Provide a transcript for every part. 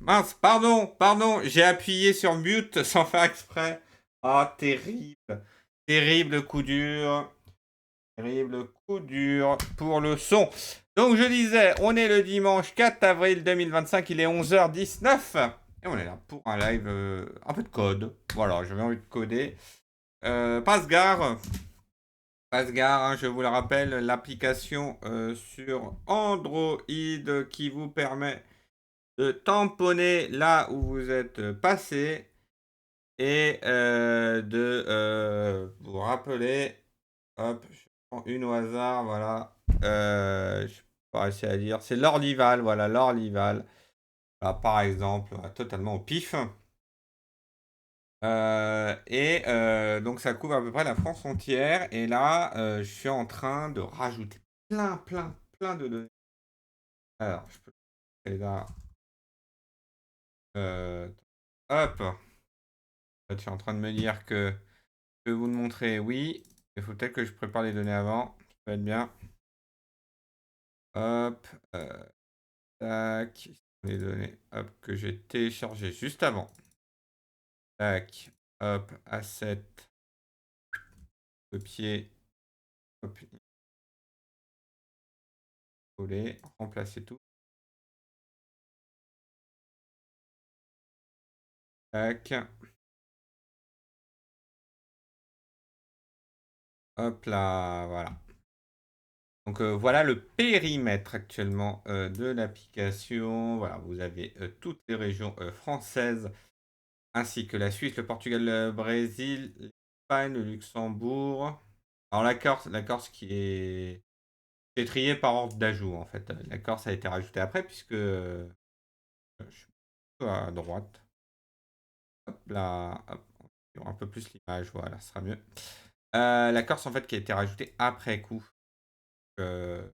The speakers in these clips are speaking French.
Mince, pardon, j'ai appuyé sur mute sans faire exprès. Ah, terrible. Terrible coup dur. Terrible coup dur pour le son. Donc je disais, on est le dimanche 4 avril 2025, il est 11h19. Et on est là pour un live, un peu de code. Voilà, j'avais envie de coder. Passegard. Passegard, hein, je vous le rappelle, l'application sur Android qui vous permet de tamponner là où vous êtes passé et de vous rappeler. Hop, je prends une au hasard, voilà. Je vais pas réussir à dire. C'est l'Orlival, voilà, l'Orlival. Voilà, par exemple, totalement au pif. Donc ça couvre à peu près la France entière. Et là, je suis en train de rajouter plein de données. Alors, je peux aller là. Euh, Hop. Je suis en train de me dire que je vais vous le montrer, oui. Il faut peut-être que je prépare les données avant. Ça peut être bien. Hop. Tac. Les données, hop, que j'ai téléchargées juste avant. Tac. Hop. Asset. Copier. Hop. Coller. Remplacer tout. Tac. Hop là. Voilà. Donc voilà le périmètre actuellement de l'application. Voilà, vous avez toutes les régions françaises, ainsi que la Suisse, le Portugal, le Brésil, l'Espagne, le Luxembourg. Alors la Corse qui est triée par ordre d'ajout en fait. La Corse a été rajoutée après puisque je suis plutôt à droite. Hop là, hop, on va un peu plus l'image, voilà, ce sera mieux. La Corse en fait qui a été rajoutée après coup. Euh,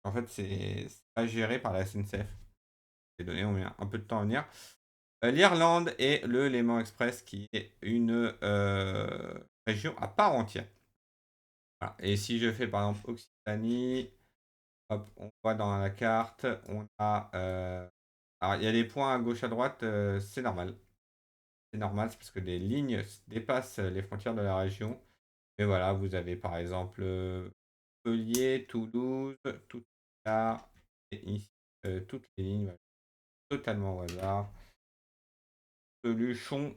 En fait c'est pas géré par la SNCF. Les données ont mis un peu de temps à venir. L'Irlande et le Léman Express qui est une région à part entière. Voilà. Et si je fais par exemple Occitanie, hop, on voit dans la carte, on a. Alors il y a des points à gauche à droite, c'est normal. C'est normal, c'est parce que des lignes dépassent les frontières de la région. Et voilà, vous avez par exemple Montpellier, Toulouse, tout là, et ici, toutes les lignes, voilà, totalement au hasard. Luchon.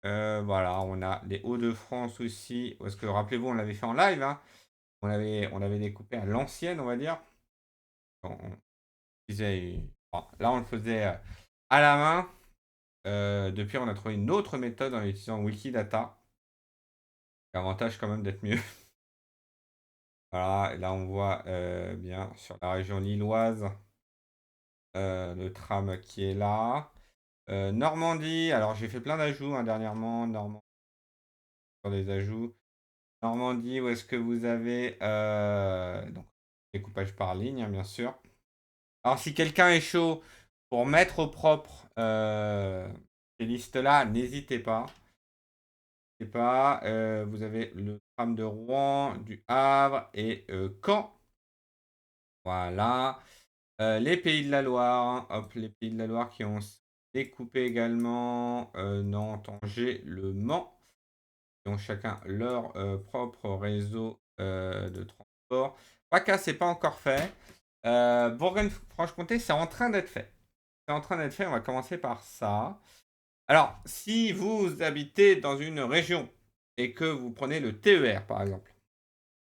Voilà, on a les Hauts-de-France aussi. Parce que rappelez-vous, on l'avait fait en live, hein. On avait découpé à l'ancienne, on va dire. On disait, bon, là, on le faisait à la main. Depuis, on a trouvé une autre méthode en utilisant Wikidata. L'avantage quand même d'être mieux. Voilà, et là, on voit bien sur la région lilloise le tram qui est là. Normandie, alors j'ai fait plein d'ajouts hein, dernièrement. Normandie, sur des ajouts. Normandie, où est-ce que vous avez donc découpage par ligne, hein, bien sûr. Alors, si quelqu'un est chaud pour mettre au propre ces listes-là, n'hésitez pas. N'hésitez pas. Vous avez le tram de Rouen, du Havre et Caen. Voilà. Les Pays de la Loire. Hop, les Pays de la Loire qui ont découpé également Nantes, Angers, Le Mans. Qui ont chacun leur propre réseau de transport. PACA, c'est pas encore fait. Bourgogne-Franche-Comté, c'est en train d'être fait. C'est en train d'être fait, on va commencer par ça. Alors, si vous habitez dans une région et que vous prenez le TER, par exemple.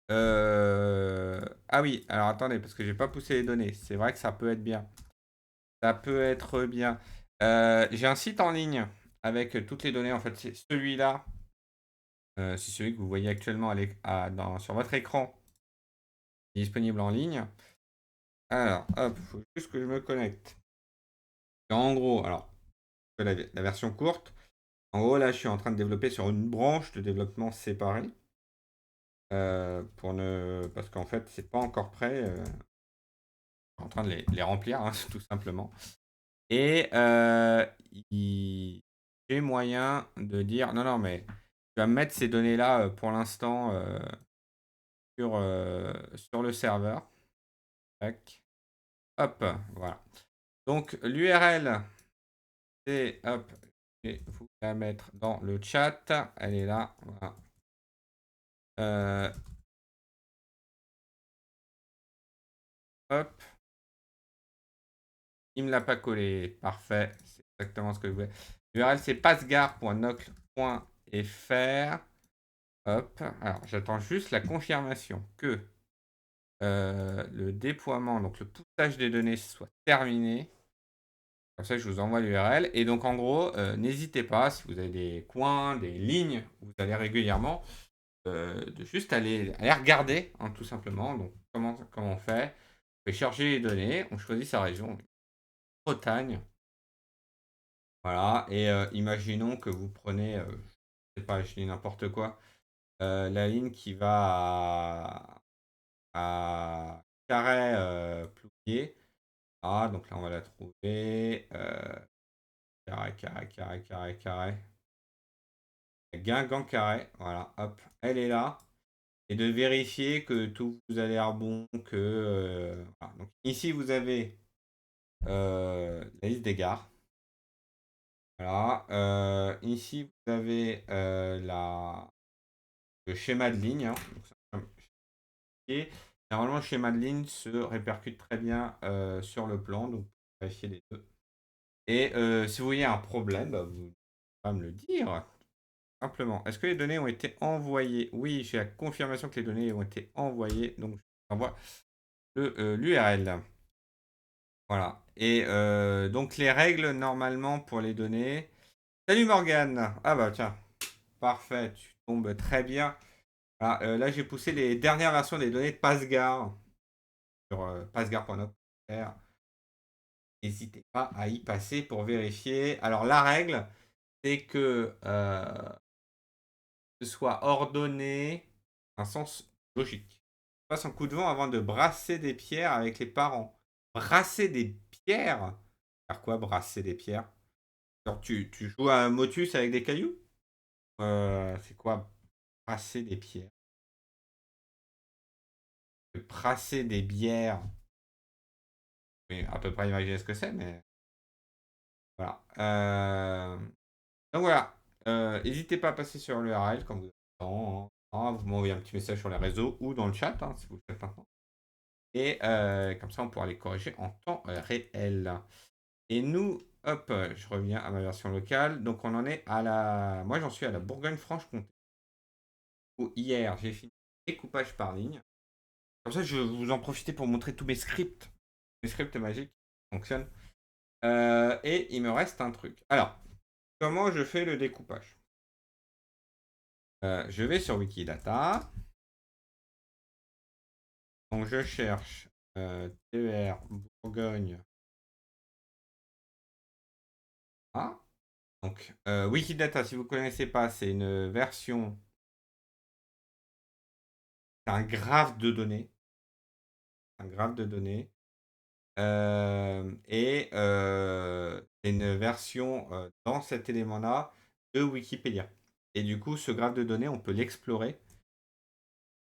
Ah oui, alors attendez, parce que j'ai pas poussé les données. C'est vrai que ça peut être bien. Ça peut être bien. J'ai un site en ligne avec toutes les données. En fait, c'est celui-là. C'est celui que vous voyez actuellement sur votre écran, disponible en ligne. Alors, hop, il faut juste que je me connecte. En gros, alors, la version courte. En gros, là, je suis en train de développer sur une branche de développement séparée. Parce qu'en fait, c'est pas encore prêt. Je suis en train de les remplir, hein, tout simplement. Et j'ai moyen de dire non, non, mais tu vas mettre ces données-là pour l'instant sur le serveur. Tac. Hop, voilà. Donc l'URL c'est, hop, je vais vous la mettre dans le chat. Elle est là. Voilà. Hop, il me l'a pas collé. Parfait, c'est exactement ce que je voulais. L'URL, c'est passegar.nocle.fr. Hop, alors j'attends juste la confirmation que le déploiement, donc le poussage des données soit terminé. Comme ça, je vous envoie l'URL. Et donc, en gros, n'hésitez pas, si vous avez des coins, des lignes où vous allez régulièrement, de juste aller regarder, hein, tout simplement. Donc, comment on fait? On fait charger les données, on choisit sa région, Bretagne. Voilà. Et imaginons que vous prenez, je sais pas, je dis n'importe quoi, la ligne qui va à Carhaix, Plouquier. Ah, donc là, on va la trouver. Carré. Guingamp-Carré, voilà, hop, elle est là. Et de vérifier que tout vous a l'air bon, que... voilà. Donc, ici, vous avez la liste des gares. Voilà. Ici, vous avez le schéma de ligne, hein. Donc, et normalement, le schéma de ligne se répercute très bien sur le plan. Donc, vérifier les deux. Et si vous voyez un problème, bah, vous pouvez me le dire. Simplement, est-ce que les données ont été envoyées? Oui, j'ai la confirmation que les données ont été envoyées. Donc, je vous envoie l'URL. Voilà. Et donc, les règles, normalement, pour les données. Salut Morgane! Ah bah tiens, parfait, tu tombes très bien. Ah, là, j'ai poussé les dernières versions des données de Passgar sur passgar.noc.fr. N'hésitez pas à y passer pour vérifier. Alors, la règle, c'est que ce soit ordonné un sens logique. Passe un coup de vent avant de brasser des pierres avec les parents. Brasser des pierres? Faire quoi, brasser des pierres? Genre, tu joues à un motus avec des cailloux? C'est quoi, brasser des pierres? Brasser des bières? Oui, à peu près imaginer ce que c'est, mais voilà. Donc voilà. N'hésitez pas à passer sur l'URL quand vous avez le temps, hein. Ah, vous m'envoyez un petit message sur les réseaux ou dans le chat, hein, si vous le faites maintenant. Et comme ça, on pourra les corriger en temps réel. Et nous, hop, je reviens à ma version locale. Donc, on en est à la... Moi, j'en suis à la Bourgogne-Franche-Comté. Où hier, j'ai fini le découpage par ligne. Comme ça, je vais vous en profiter pour montrer tous mes scripts. Mes scripts magiques qui fonctionnent. Et il me reste un truc. Alors, comment je fais le découpage? Je vais sur Wikidata. Donc, je cherche TER Bourgogne. Ah. Donc, Wikidata, si vous ne connaissez pas, c'est une version, c'est un graphe de données. Un graphe de données. Et c'est une version dans cet élément-là de Wikipédia. Et du coup, ce graphe de données, on peut l'explorer.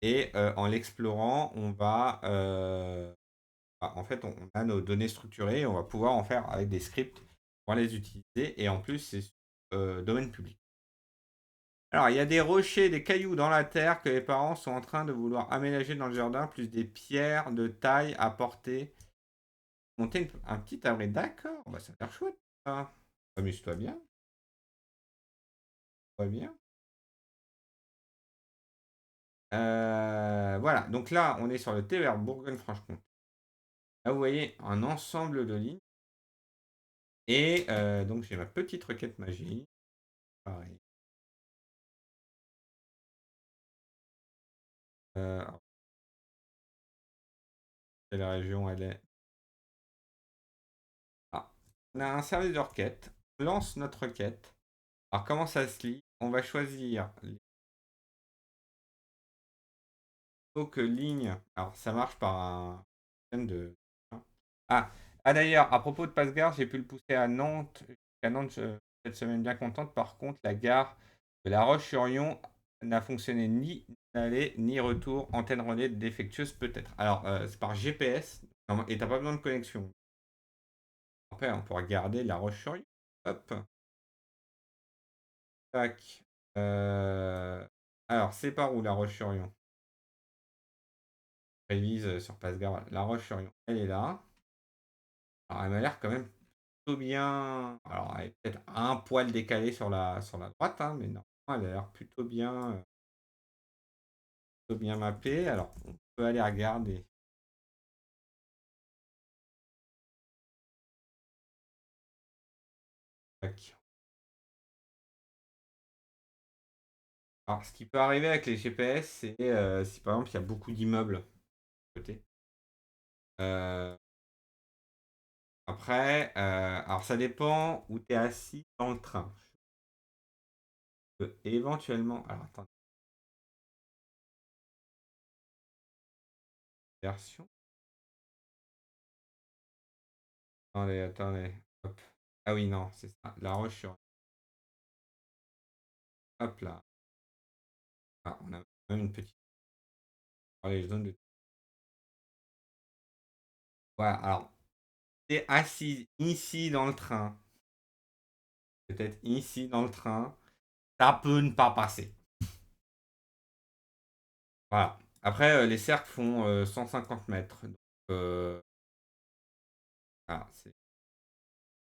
Et en l'explorant, on va. En fait, on a nos données structurées et on va pouvoir en faire avec des scripts pour les utiliser. Et en plus, c'est domaine public. Alors, il y a des rochers, des cailloux dans la terre que les parents sont en train de vouloir aménager dans le jardin, plus des pierres de taille à porter. Monter un petit abri. D'accord, bah, ça a l'air chouette, ça. Amuse-toi bien. Toi bien. Voilà, donc là, on est sur le TER Bourgogne-Franche-Comté. Là, vous voyez un ensemble de lignes. Et donc, j'ai ma petite requête magique. Pareil. Alors, quelle région elle est? Ah, on a un service de requête. On lance notre requête. Alors, comment ça se lit? On va choisir que ligne. Alors, ça marche par un système de. Ah, d'ailleurs, à propos de Passe-Gare, j'ai pu le pousser à Nantes. À Nantes, cette semaine bien contente. Par contre, la gare de La Roche-sur-Yon n'a fonctionné ni aller ni retour. Antenne relais défectueuse peut-être. Alors, c'est par GPS et t'as pas besoin de connexion. Après, on pourra garder La Roche-sur-Yon. Hop. Tac. Alors, c'est par où La Roche-sur-Yon? Révise sur Pasgar. Voilà. La Roche-sur-Yon, elle est là. Alors, elle m'a l'air quand même plutôt bien. Alors, elle est peut-être un poil décalée sur la droite, hein, mais non, elle a l'air plutôt bien mappée. Alors, on peut aller regarder. Tac. Alors, ce qui peut arriver avec les GPS, c'est si par exemple il y a beaucoup d'immeubles à côté. Euh, Après, alors ça dépend où tu es assis dans le train. Éventuellement. Alors, attends, version. Attendez. Hop. Ah oui, non, c'est ça. La Roche sur. Hop là. Ah, on a même une petite. Oh, les zones de. Voilà, alors, t'es assis ici dans le train. Peut-être ici dans le train. Ça peut ne pas passer. Voilà. Après, les cercles font 150 mètres. Donc,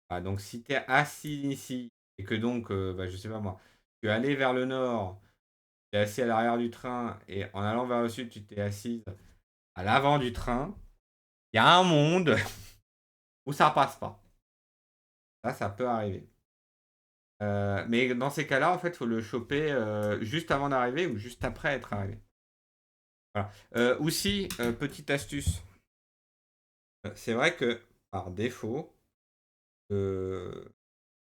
voilà, donc si tu es assis ici et que donc, bah, je sais pas moi, tu es allé vers le nord, tu es assis à l'arrière du train et en allant vers le sud, tu t'es assise à l'avant du train, il y a un monde où ça passe pas. Ça peut arriver. Mais dans ces cas-là, en fait, il faut le choper juste avant d'arriver ou juste après être arrivé. Voilà. Aussi, petite astuce, c'est vrai que par défaut,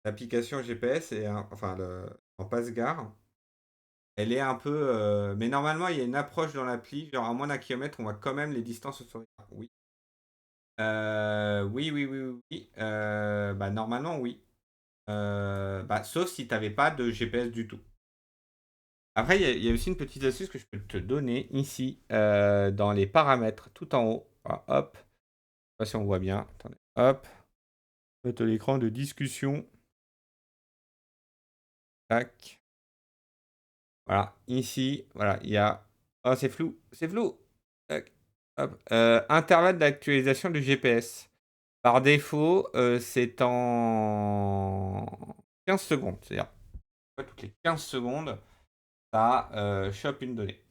l'application GPS enfin en passe-gare, elle est un peu. Mais normalement, il y a une approche dans l'appli, genre à moins d'un kilomètre, on voit quand même les distances sur les cartes. Oui. Oui, oui, oui, oui, oui. Bah, normalement, oui. Bah, sauf si tu n'avais pas de GPS du tout. Après, il y a aussi une petite astuce que je peux te donner ici, dans les paramètres, tout en haut. Ah, hop. Je sais pas si on voit bien. Attendez. Hop. Mettre l'écran de discussion. Tac. Voilà. Ici, voilà, il y a. Oh, c'est flou. C'est flou. Tac. Hop. Intervalle d'actualisation du GPS. Par défaut, c'est en 15 secondes. C'est-à-dire, toutes les 15 secondes, ça chope une donnée.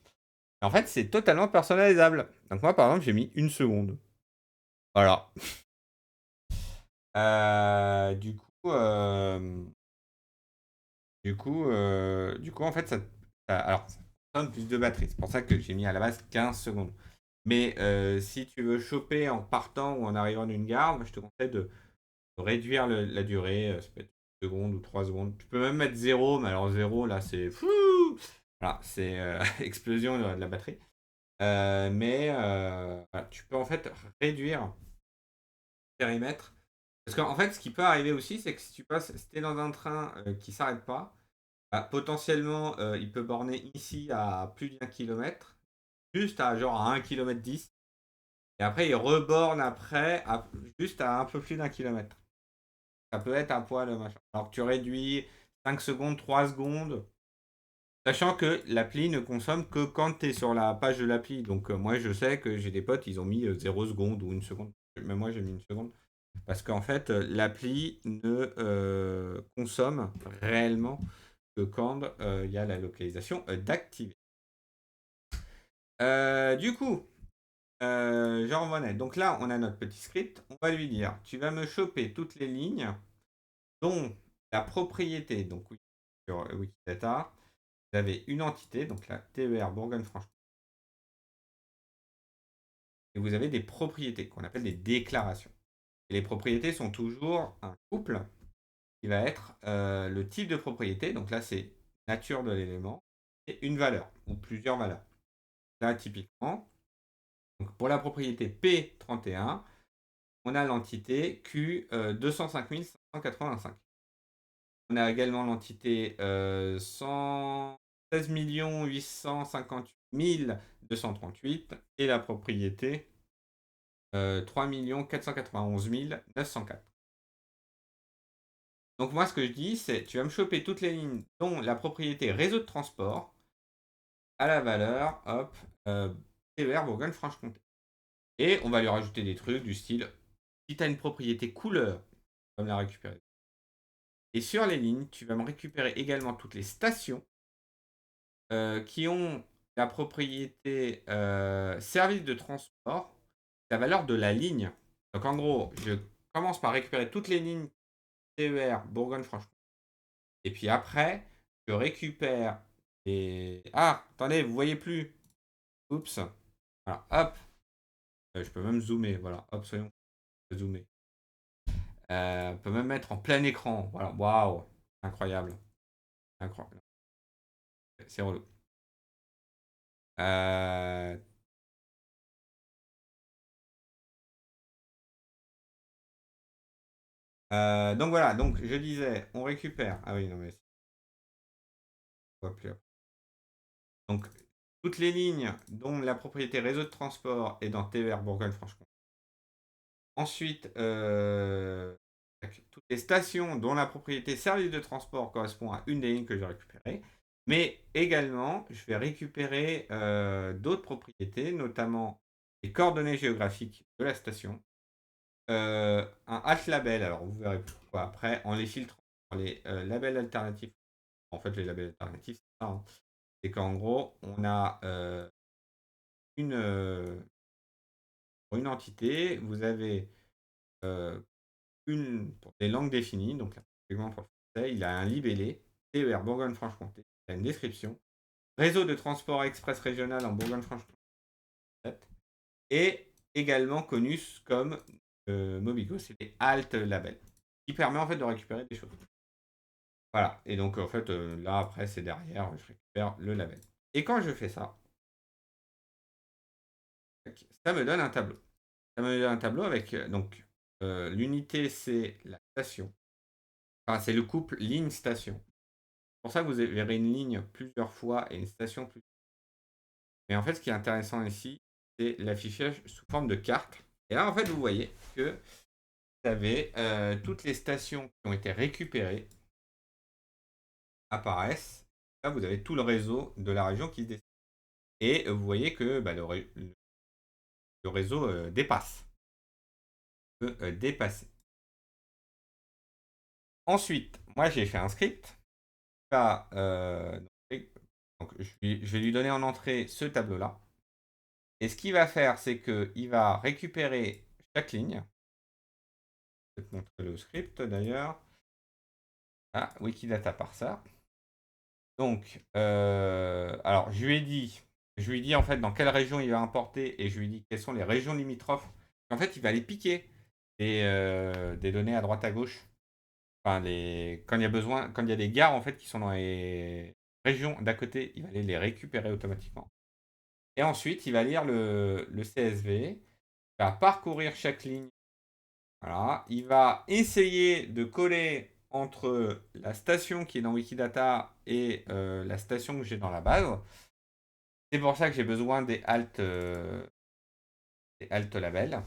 En fait, c'est totalement personnalisable. Donc moi, par exemple, j'ai mis une seconde. Voilà. Du coup, en fait, alors, ça consomme plus de batterie. C'est pour ça que j'ai mis à la base 15 secondes. Mais si tu veux choper en partant ou en arrivant d'une gare, moi, je te conseille de réduire la durée. Ça peut être 1 seconde ou 3 secondes. Tu peux même mettre 0, mais alors 0, là, c'est fou. Voilà, c'est explosion de la batterie. Mais voilà, tu peux en fait réduire le périmètre. Parce qu'en fait, ce qui peut arriver aussi, c'est que si tu es dans un train qui s'arrête pas, bah, potentiellement, il peut borner ici à plus d'1 kilomètre, juste à genre à 1 km 10. Et après, il reborne après juste à un peu plus d'1 kilomètre. Ça peut être un poil machin. Alors que tu réduis 5 secondes, 3 secondes, sachant que l'appli ne consomme que quand tu es sur la page de l'appli. Donc moi, je sais que j'ai des potes, ils ont mis 0 seconde ou 1 seconde. Même moi, j'ai mis 1 seconde. Parce qu'en fait, l'appli ne consomme réellement que quand il y a la localisation d'activer. Du coup, j'en revenais. Donc là, on a notre petit script. On va lui dire, tu vas me choper toutes les lignes dont la propriété, donc oui, sur Wikidata, vous avez une entité, donc la TER Bourgogne-Franche-Comté, et vous avez des propriétés qu'on appelle des déclarations. Et les propriétés sont toujours un couple qui va être le type de propriété, donc là c'est nature de l'élément, et une valeur, ou plusieurs valeurs. Là typiquement, donc pour la propriété P31, on a l'entité Q 205 585. On a également l'entité 116 858 238 et la propriété 3 491 904. Donc moi, ce que je dis, c'est tu vas me choper toutes les lignes dont la propriété réseau de transport à la valeur, hop, TER Bourgogne-Franche-Comté. Et on va lui rajouter des trucs du style, si tu as une propriété couleur, tu vas me la récupérer. Et sur les lignes, tu vas me récupérer également toutes les stations qui ont la propriété service de transport, la valeur de la ligne. Donc en gros, je commence par récupérer toutes les lignes TER Bourgogne-Franche-Comté. Et puis après, je récupère les... Ah, attendez, vous voyez plus. Oups. Voilà, hop. Je peux même zoomer. Voilà, hop, soyons zoomer. On peut même mettre en plein écran. Voilà, waouh. Incroyable. Incroyable. C'est relou. Euh, donc voilà, donc je disais, on récupère. Ah oui, non mais on voit plus. Donc toutes les lignes dont la propriété réseau de transport est dans TER Bourgogne-Franche-Comté. Ensuite, toutes les stations dont la propriété service de transport correspond à une des lignes que j'ai récupérées. Mais également, je vais récupérer d'autres propriétés, notamment les coordonnées géographiques de la station, un alt label, alors vous verrez pourquoi après, en les filtrant dans les labels alternatifs. En fait, les labels alternatifs, c'est ça, hein. C'est qu'en gros, on a une, pour une entité, vous avez pour des langues définies, donc typiquement pour le français, il a un libellé, TER Bourgogne-Franche-Comté, il a une description, réseau de transport express régional en Bourgogne-Franche-Comté, et également connu comme Mobigo, c'est des alt labels, qui permet en fait de récupérer des choses. Voilà, et donc en fait là après c'est derrière, je récupère le label. Et quand je fais ça, ça me donne un tableau. Ça me donne un tableau avec donc l'unité c'est la station, enfin c'est le couple ligne-station. C'est pour ça que vous verrez une ligne plusieurs fois et une station plus. Mais en fait, ce qui est intéressant ici, c'est l'affichage sous forme de carte. Et là, en fait, vous voyez que vous avez toutes les stations qui ont été récupérées apparaissent. Là, vous avez tout le réseau de la région qui se dessine. Et vous voyez que bah, le réseau dépasse. Peut dépasser. Ensuite, moi, j'ai fait un script. Donc, je vais lui donner en entrée ce tableau-là. Et ce qu'il va faire, c'est qu'il va récupérer chaque ligne. Je vais te montrer le script d'ailleurs. Ah, Wikidata parser. Donc, alors je lui ai dit en fait dans quelle région il va importer et je lui ai dit quelles sont les régions limitrophes. En fait, il va aller piquer des données à droite à gauche. Enfin, quand il y a besoin, quand il y a des gares en fait qui sont dans les régions d'à côté, il va aller les récupérer automatiquement. Et ensuite, il va lire le CSV, il va parcourir chaque ligne. Voilà. Il va essayer de coller entre la station qui est dans Wikidata et la station que j'ai dans la base. C'est pour ça que j'ai besoin des alt labels.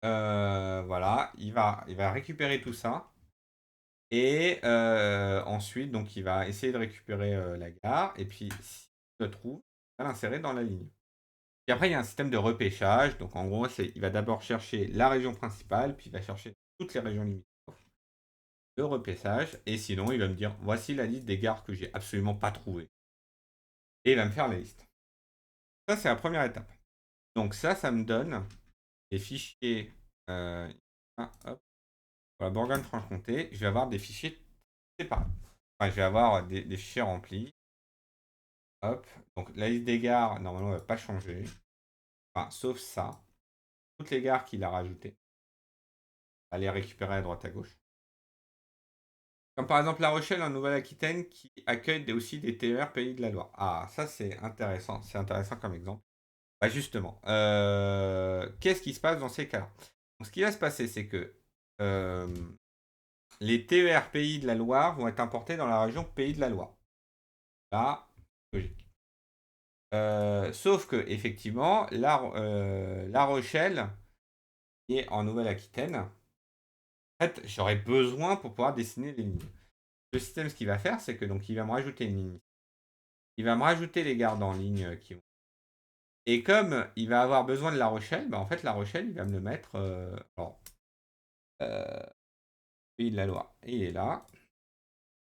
Voilà, il va récupérer tout ça. Et ensuite, donc, il va essayer de récupérer la gare. Et puis, s'il le trouve, il va l'insérer dans la ligne. Et après, il y a un système de repêchage. Donc, en gros, il va d'abord chercher la région principale, puis il va chercher toutes les régions limitrophes. Le repêchage. Et sinon, il va me dire voici la liste des gares que j'ai absolument pas trouvées. Et il va me faire la liste. Ça, c'est la première étape. Donc, ça me donne des fichiers. Hop, pour la Bourgogne-Franche-Comté, je vais avoir des fichiers séparés. Enfin, je vais avoir des fichiers remplis. Hop. Donc, la liste des gares, normalement, ne va pas changer. Enfin, sauf ça. Toutes les gares qu'il a rajoutées. À les récupérer à droite à gauche. Comme par exemple La Rochelle en Nouvelle-Aquitaine qui accueille aussi des TER Pays de la Loire. Ah, ça c'est intéressant. C'est intéressant comme exemple. Bah justement, qu'est-ce qui se passe dans ces cas-là? Ce qui va se passer, c'est que euh, les TER Pays de la Loire vont être importés dans la région Pays de la Loire. Là, logique. Sauf que, effectivement, La Rochelle est en Nouvelle-Aquitaine. En fait, j'aurais besoin pour pouvoir dessiner les lignes. Le système, ce qu'il va faire, c'est que donc il va me rajouter une ligne. Il va me rajouter les gardes en ligne qui vont. Et comme il va avoir besoin de La Rochelle, bah en fait, La Rochelle, il va me le mettre. Alors, Pays de la Loire. Il est là.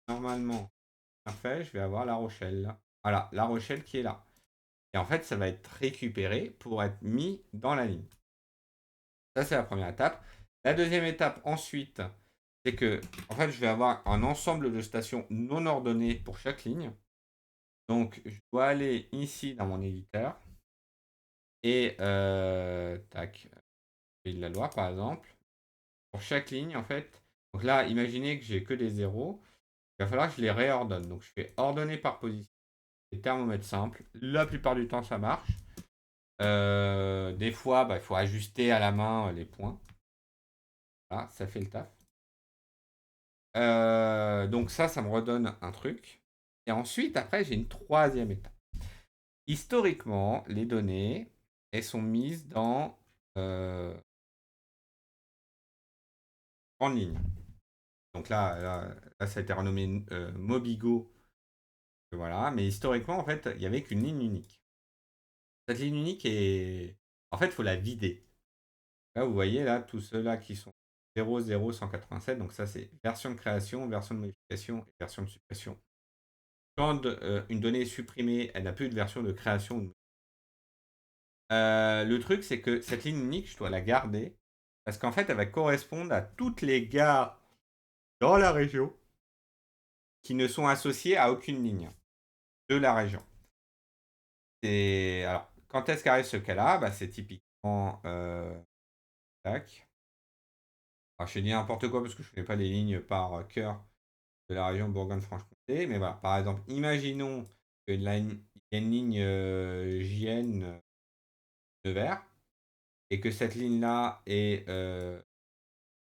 Normalement, parfait, je vais avoir La Rochelle là. Voilà, La Rochelle qui est là. Et en fait, ça va être récupéré pour être mis dans la ligne. Ça, c'est la première étape. La deuxième étape, ensuite, c'est que, en fait, je vais avoir un ensemble de stations non ordonnées pour chaque ligne. Donc, je dois aller ici dans mon éditeur. Et, tac, Pays de la Loire, par exemple. Pour chaque ligne, en fait. Donc là, imaginez que j'ai que des zéros. Il va falloir que je les réordonne. Donc, je fais ordonner par position. Les thermomètres simples. La plupart du temps, ça marche. Des fois, bah, il faut ajuster à la main les points. Voilà, ça fait le taf. Donc ça me redonne un truc. Et ensuite, après, j'ai une troisième étape. Historiquement, les données, elles sont mises dans grande ligne. Donc là, ça a été renommé Mobigo. Voilà. Mais historiquement, en fait, il n'y avait qu'une ligne unique. Cette ligne unique est. En fait, il faut la vider. Là, vous voyez, là, tous ceux-là qui sont 0,0187. Donc ça, c'est version de création, version de modification et version de suppression. Quand une donnée est supprimée, elle n'a plus de version de création. Le truc, c'est que cette ligne unique, je dois la garder. Parce qu'en fait, elle va correspondre à toutes les gares dans la région qui ne sont associées à aucune ligne de la région. Et alors, quand est-ce qu'arrive ce cas-là? Bah, c'est typiquement. Tac. Alors, je dis n'importe quoi parce que je ne connais pas les lignes par cœur de la région Bourgogne-Franche-Comté. Mais voilà, par exemple, imaginons qu'il y a une ligne JN de vert et que cette ligne-là est.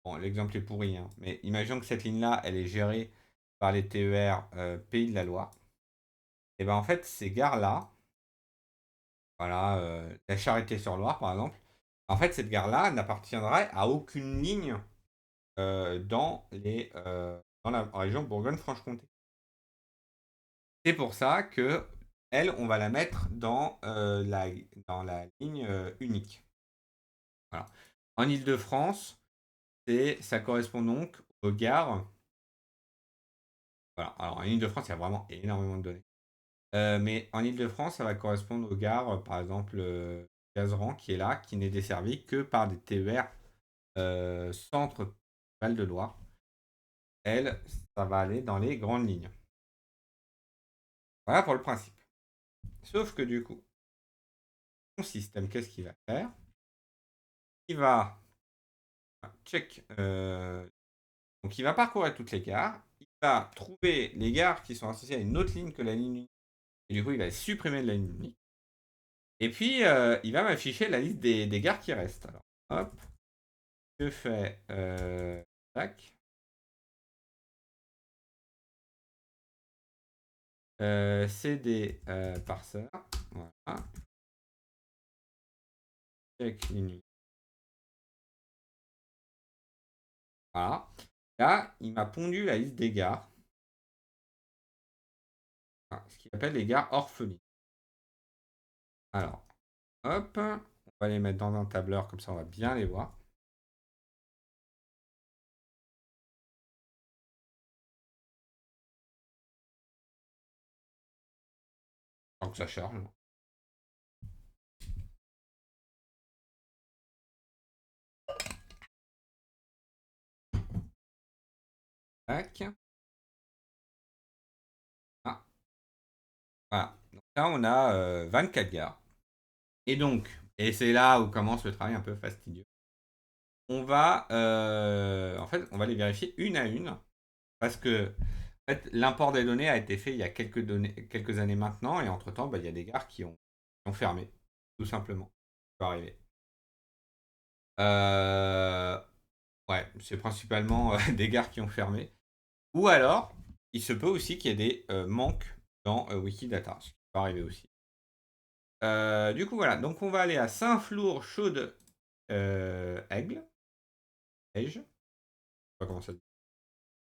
Bon, l'exemple est pourri, hein, mais imaginons que cette ligne-là, elle est gérée par les TER Pays de la Loire. Et bien en fait, ces gares-là, voilà, la Charité-sur-Loire par exemple, en fait, cette gare-là n'appartiendrait à aucune ligne dans la région Bourgogne-Franche-Comté. C'est pour ça que elle, on va la mettre dans la ligne unique. Voilà. En Ile-de-France, ça correspond donc aux gares. Voilà. Alors en Ile-de-France, il y a vraiment énormément de données. Mais en Ile-de-France, ça va correspondre aux gares, par exemple, Gazeran, qui est là, qui n'est desservi que par des TER Centre Val-de-Loire. Elle, ça va aller dans les grandes lignes. Voilà pour le principe. Sauf que du coup, mon système, qu'est-ce qu'il va faire? Il va check. Donc il va parcourir toutes les gares. Il va trouver les gares qui sont associées à une autre ligne que la ligne unique. Et du coup, il va supprimer de la ligne unique. Et puis, il va m'afficher la liste des gares qui restent. Alors, hop, je fais tac. CD parseur. Voilà. Check ligne. Voilà. Là, il m'a pondu la liste des gares. Voilà, ce qu'il appelle les gares orphelines. Alors, hop, on va les mettre dans un tableur, comme ça on va bien les voir. Tant que ça charge. Tac. Ah, voilà. Donc là, on a 24 gares. Et donc, et c'est là où commence le travail un peu fastidieux. On va, en fait, on va les vérifier une à une. Parce que en fait, l'import des données a été fait il y a quelques années maintenant. Et entre-temps, bah, il y a des gares qui ont fermé. Tout simplement. Ça peut arriver. Euh, ouais, c'est principalement des gares qui ont fermé. Ou alors, il se peut aussi qu'il y ait des manques dans Wikidata, ce qui peut arriver aussi. Du coup, voilà. Donc, on va aller à Saint-Flour, Chaude, Aigle. Aigle. pas comment ça se dit.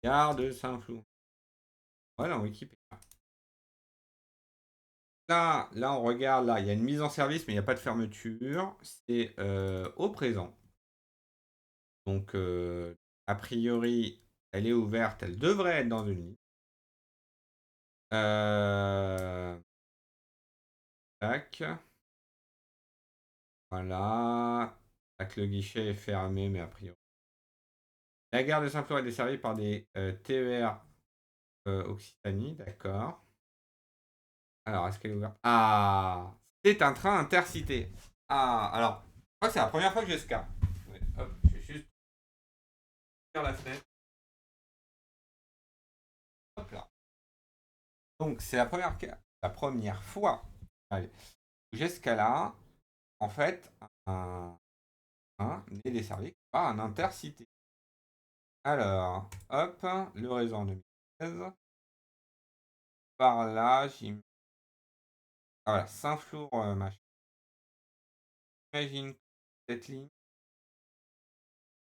Gare de Saint-Flour. Voilà, Wikipédia. Là, on regarde, là, il y a une mise en service, mais il n'y a pas de fermeture. C'est au présent. Donc, a priori, elle est ouverte, elle devrait être dans une ligne. Tac. Voilà. Tac, le guichet est fermé, mais a priori. La gare de Saint-Flour est desservie par des TER Occitanie, d'accord. Alors, est-ce qu'elle est ouverte? Ah! C'est un train intercité. Ah, alors, je crois que c'est la première fois que j'ai ce cas. Ouais, hop, je vais juste ouvrir la fenêtre. Hop là. Donc, c'est la première fois, allez, où j'ai ce cas-là. En fait, un est desservi par un intercité. Alors, hop, le réseau en 2016. Par là, voilà, Saint-Flour, machin. J'imagine que cette ligne,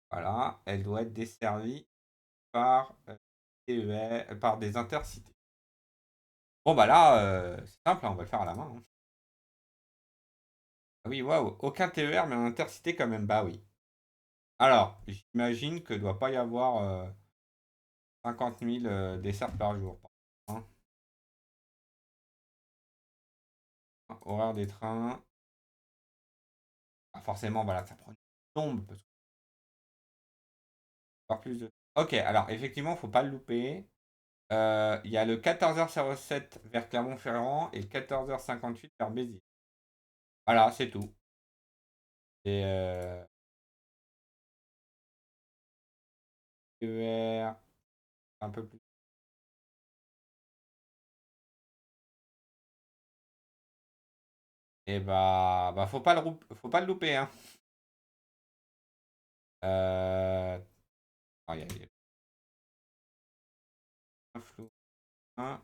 voilà, elle doit être desservie par, TER, par des intercités. Bon, bah là, c'est simple, hein, on va le faire à la main, hein. Ah oui, waouh, aucun TER, mais un intercité quand même. Bah oui. Alors, j'imagine que doit pas y avoir 50 000 desserts par jour. Hein. Horaire des trains. Ah, forcément, voilà, ça prend une tombe. Parce que encore plus de... Ok, alors effectivement, faut pas le louper. Il y a le 14h07 vers Clermont-Ferrand et le 14h58 vers Béziers. Voilà, c'est tout. Et TER, un peu plus. Et bah faut pas le louper, hein. Il y a un flou. À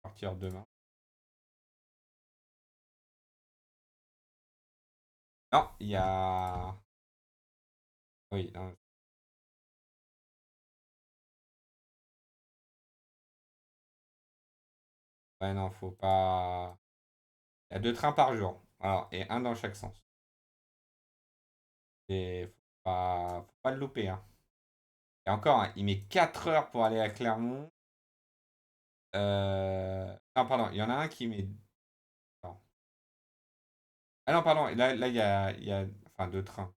partir de demain. Non, il y a. Oui, non. Ouais, non, faut pas. Il y a deux trains par jour. Alors, et un dans chaque sens. Et faut pas le louper, hein. Et encore, hein, il met 4 heures pour aller à Clermont. Non, pardon, il y en a un qui met. Attends. Ah non, pardon, là il y a. Enfin, deux trains.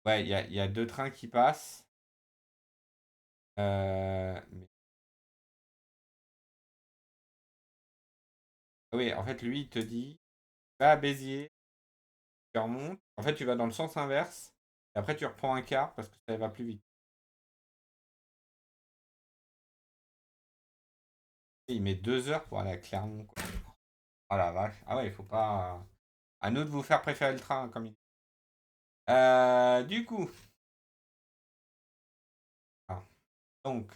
Ouais, il y a deux trains qui passent. Oui, en fait, lui, il te dit, va à Béziers, tu remontes. En fait, tu vas dans le sens inverse. Et après, tu reprends un quart parce que ça va plus vite. Et il met 2 heures pour aller à Clermont, quoi. Oh la vache. Ah ouais, il faut pas. À nous de vous faire préférer le train, comme il dit. Du coup, ah, donc,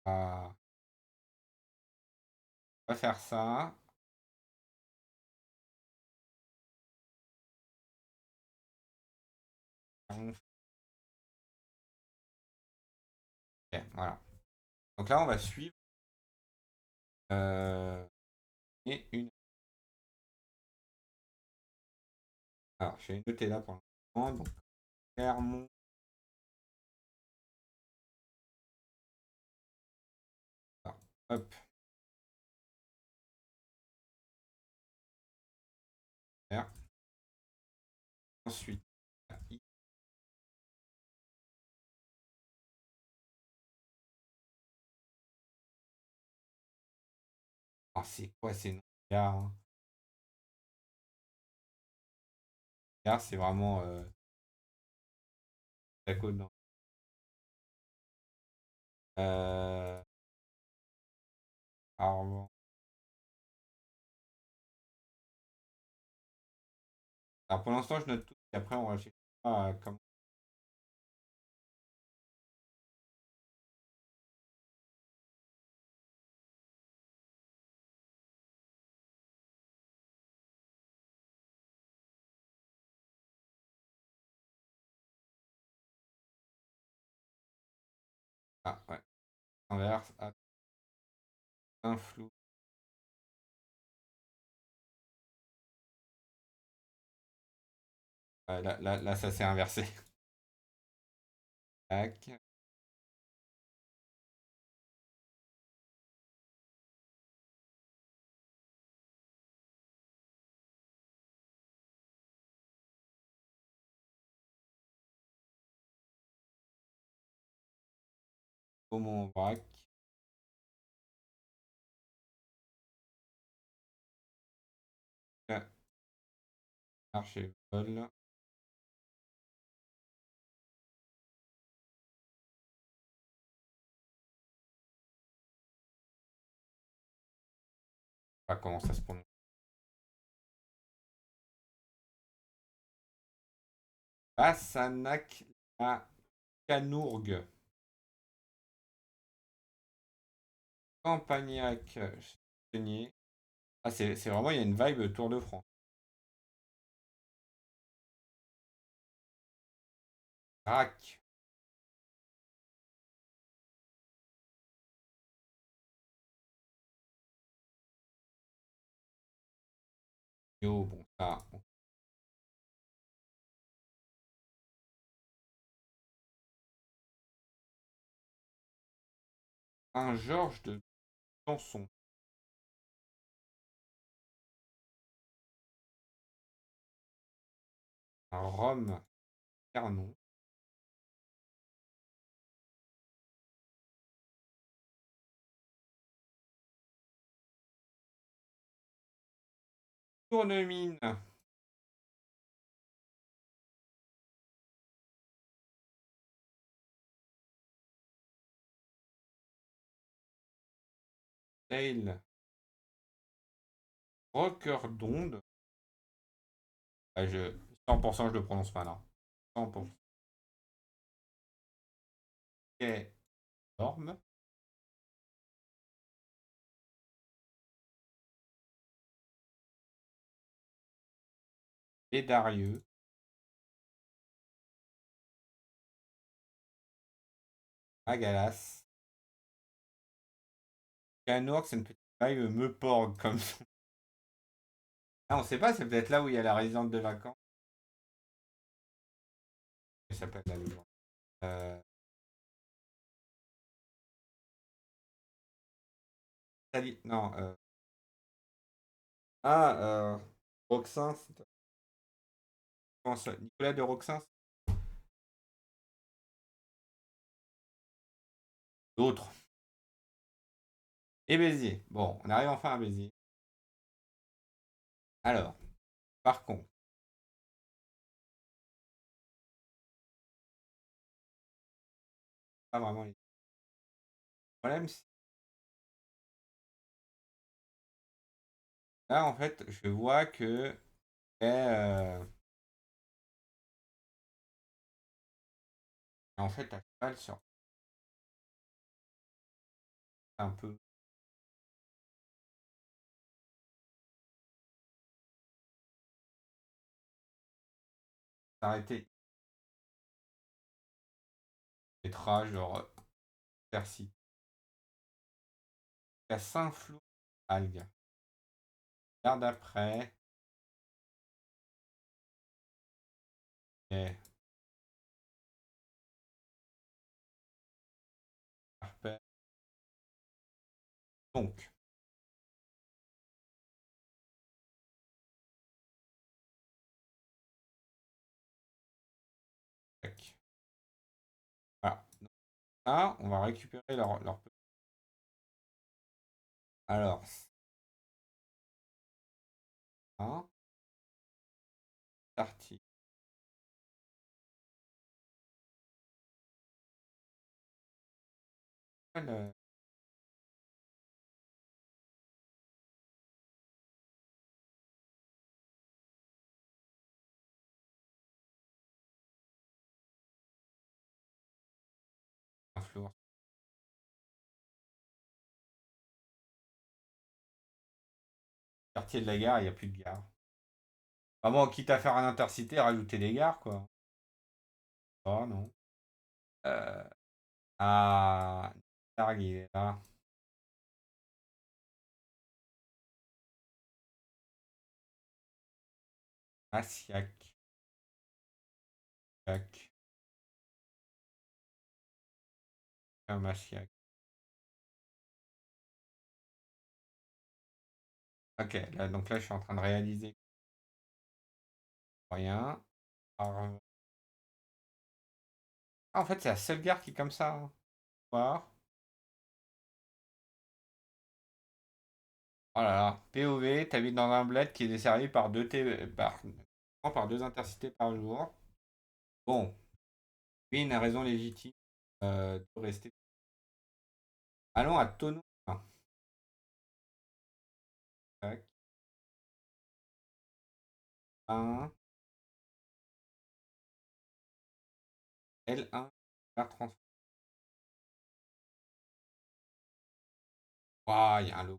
on va faire ça. Ok, voilà. Donc là, on va suivre. Et une. Alors, je vais noter là pour l'instant. Donc, Clermont. Alors, hop. R. Ensuite, I. Ah, c'est quoi ces noms? Gare, hein. Gare, c'est vraiment la côte nord. Euh, Armand. Alors pour l'instant, je note tout. Et après, on va chercher comment. Ah, ouais. Inverse. Ah, un flou. Ouais, là, ça s'est inversé. Tac. Comment on braque. Archer vol. Pas comment ça se prononce. Bassanac la Canourgue. Campagnac Chenier. Ah, c'est vraiment, il y a une vibe Tour de France. Rac. Yo, bon, ça. Bon. Un Georges de Chanson. Un Rome Carnon. Tournemine. Dale. Rocker d'onde. Ah, 100% je le prononce mal, hein. 100%. Quai Norme. Bédarieux. Agalas. Canourg, c'est une petite vibe me porg comme ça. Ah, on sait pas, c'est peut-être là où il y a la résidence de vacances. Ça s'appelle la légende. Euh, non. Roxin. Comment ça Nicolas de Roxin. D'autres. Et Béziers. Bon, on arrive enfin à Béziers. Alors, par contre, pas vraiment les problèmes. Là, en fait, je vois que en fait, à cheval sur un peu s'arrêter. Petra, genre Percy. Il y a Saint-Flour, Algue. Garde après. Et Arpès. Donc, tac. Voilà. Donc, là, on va récupérer leur... Alors, ça, parti. Le Saint-Flour. Quartier de la gare, il n'y a plus de gare. Ah bon, quitte à faire un intercité, rajouter des gares, quoi. Ah non. Euh, Ah, Targ, il est là. Massiac. Massiac. Massiac. Ok, là, donc là, je suis en train de réaliser rien. Alors, ah, en fait, c'est la seule gare qui est comme ça, hein. Voir. Oh là là. POV, t'habites dans un bled qui est desservi par par deux intercités par jour. Bon, oui, une raison légitime de rester. Allons à Tonon. Tac, 1, L1, vers transport. Waouh, il y a un lot.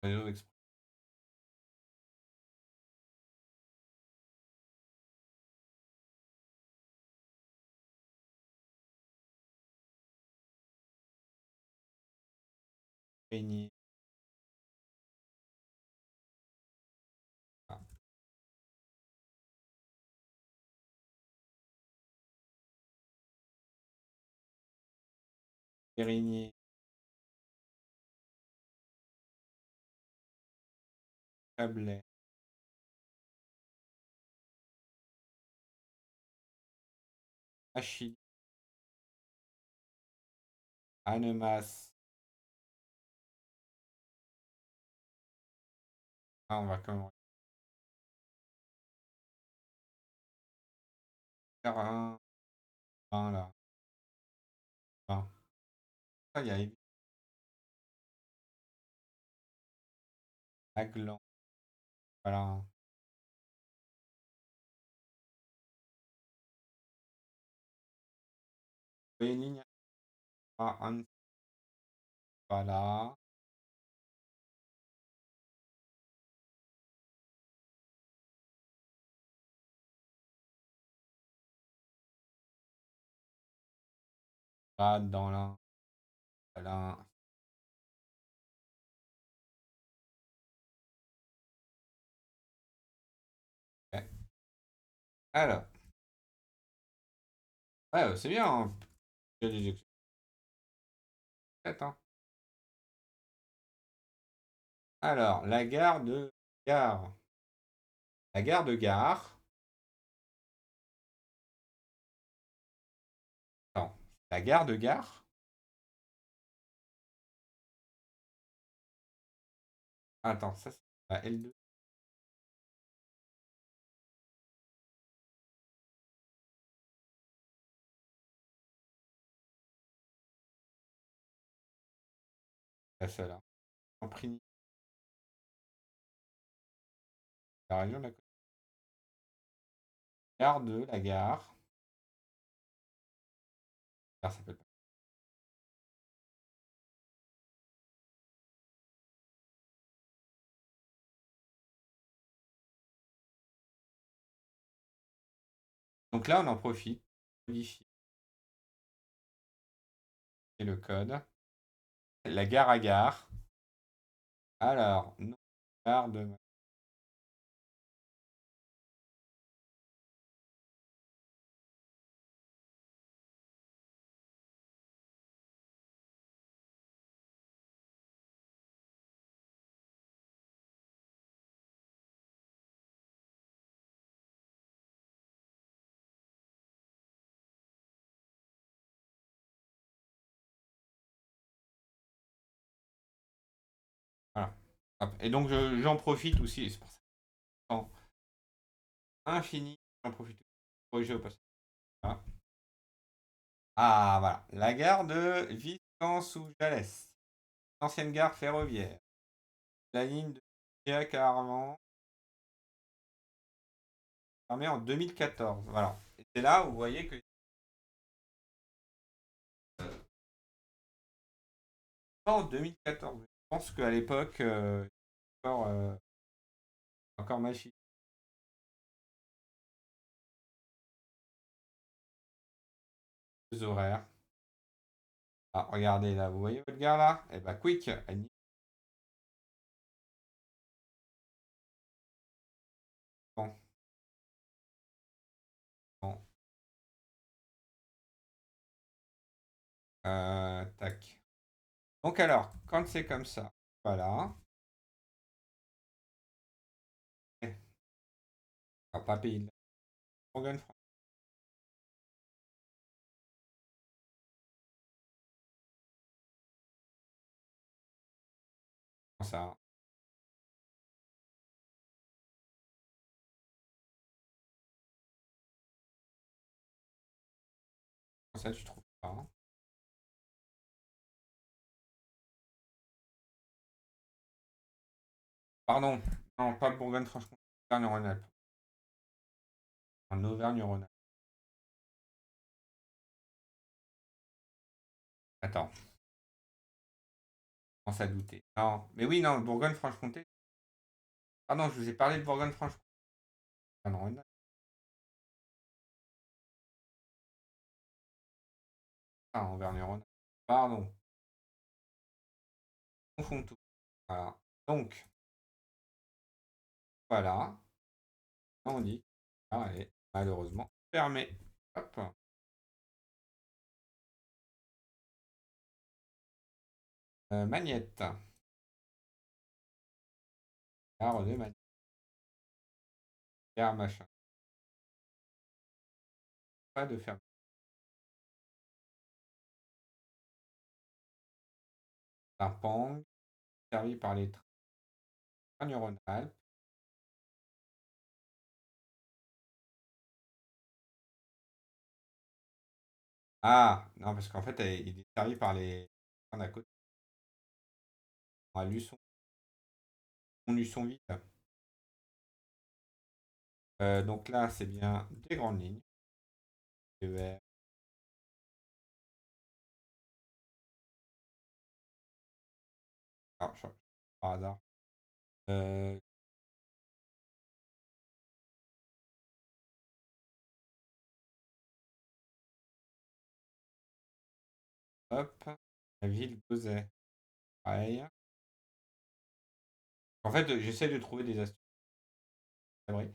Réseau express. Peigney. Ah, Périgny. Chablais. Achille. Annemasse. Ah, on va comment faire un là. Un. Ah, il y a Aglan. Voilà. Vous voyez une ligne? Ah, un. Voilà. Là, dans l'un. Voilà. Ok. Alors. Ouais, c'est bien, hein. Il y a des exceptions, hein. Alors, la gare de Gare. La gare de Gare. Attends. La gare de Gare. Attends, ça c'est la L2. C'est celle-là. Champigny. La région de la côte. Gare de la gare. Gare s'appelle pas. Donc là, on en profite. Modifier le code. La gare à gare. Alors, non, gare de. Voilà. Hop. Et donc, j'en profite aussi. C'est pour ça. En infini, j'en profite. Corriger au passage. Voilà. Ah, voilà. La gare de Viscan-sous-Jalès. Ancienne gare ferroviaire. La ligne de Girac à Armand, fermée en 2014. Voilà. Et c'est là où vous voyez que. Pas en 2014. Je pense qu'à l'époque, encore, encore machine. les horaires. Ah, regardez là, vous voyez votre gare là? Eh bah, quick, bon, bon. Tac. Donc alors, quand c'est comme ça, voilà. Eh, on va pas payer de Morgan France. Ça, ça tu trouves pas, hein. Pardon, non, pas Bourgogne-Franche-Comté, Auvergne-Rhône-Alpes. En Auvergne-Rhône-Alpes. Attends, je commence à douter. Non, mais oui, non, Bourgogne-Franche-Comté. Pardon, je vous ai parlé de Bourgogne-Franche-Comté. Auvergne-Rhône-Alpes. Ah, Auvergne-Rhône-Alpes. Pardon, on confond tout. Voilà. Donc, voilà. On dit, ah, elle est malheureusement fermée. Hop. Magnette. Gare de Magnette. Gare machin. Pas de ferme. Saint-Pang. Servi par les trains Auvergne-Rhône-Alpes. Ah, non, parce qu'en fait, il est servi par les trains d'à côté. À Luçon. Luçon-Ville. Donc là, c'est bien des grandes lignes. TER. Ah, par hasard. Euh, hop. La ville d'Auzay. Pareil. En fait, j'essaie de trouver des astuces. C'est vrai.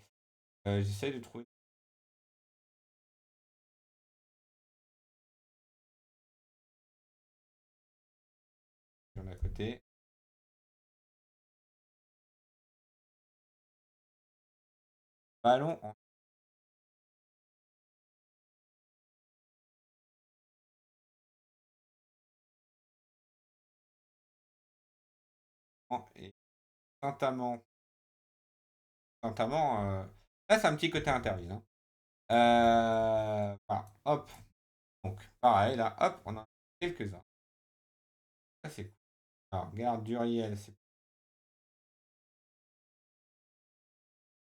J'essaie de trouver des à côté. Ballon et Saint-Amand. Saint-Amand, là, c'est un petit côté interville, hein. Voilà, hop. Donc, pareil, là, hop, on en a quelques-uns. Ça, c'est cool. Alors, gare d'Uriel, c'est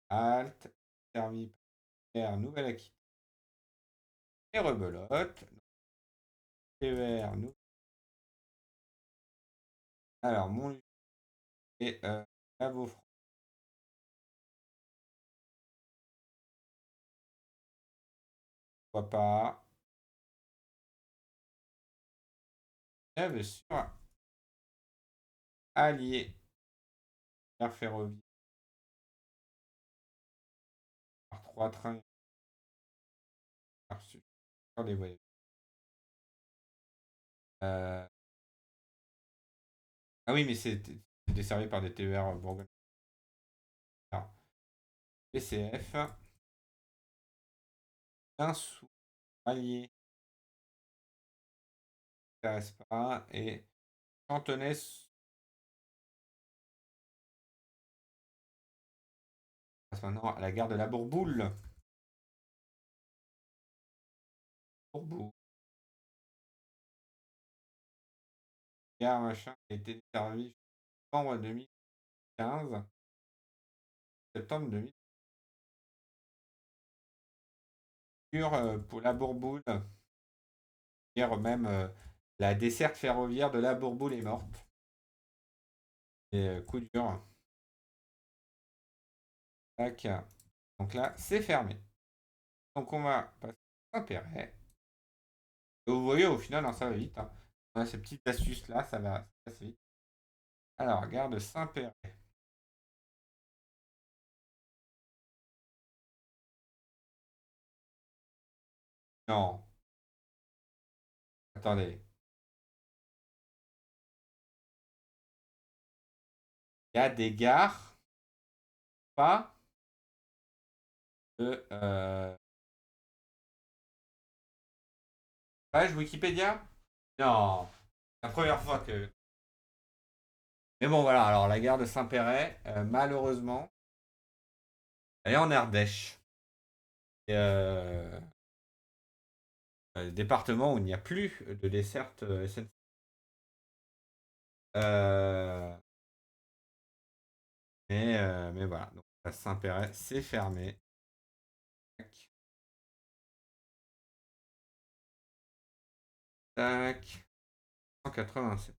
halte. Servi par Nouvelle-Aquitaine et Rebelote. TER, nous. Alors, mon et la Vaufran. Pourquoi pas. Trêve sur Allier. Gare ferroviaire. Par trois trains. Sur des voyages. Euh, ah oui, mais c'est desservi par des TER Bourgogne. Alors, PCF. Un sous Allier. Intéresse pas. Et Chantenay. Passe maintenant à la gare de la Bourboule. Bourboule. Gare machin qui a été desservie septembre 2015. Septembre 2000. Pour la Bourboule. Hier même, la desserte ferroviaire de la Bourboule est morte. Et coup dur. Tac. Donc là, c'est fermé. Donc on va passer à Perret. Vous voyez, au final, hein, ça va vite. Hein. On a ces petites astuces-là, ça va assez vite. Alors, gare de Saint-Péray. Non, attendez. Il y a des gares, pas de page Wikipédia? Non, la première fois que. Mais bon, voilà, alors la gare de Saint-Péray, malheureusement, elle est en Ardèche. Et, département où il n'y a plus de desserte SNCF. Euh, mais voilà, donc à Saint-Péray, c'est fermé. Tac, tac, 187,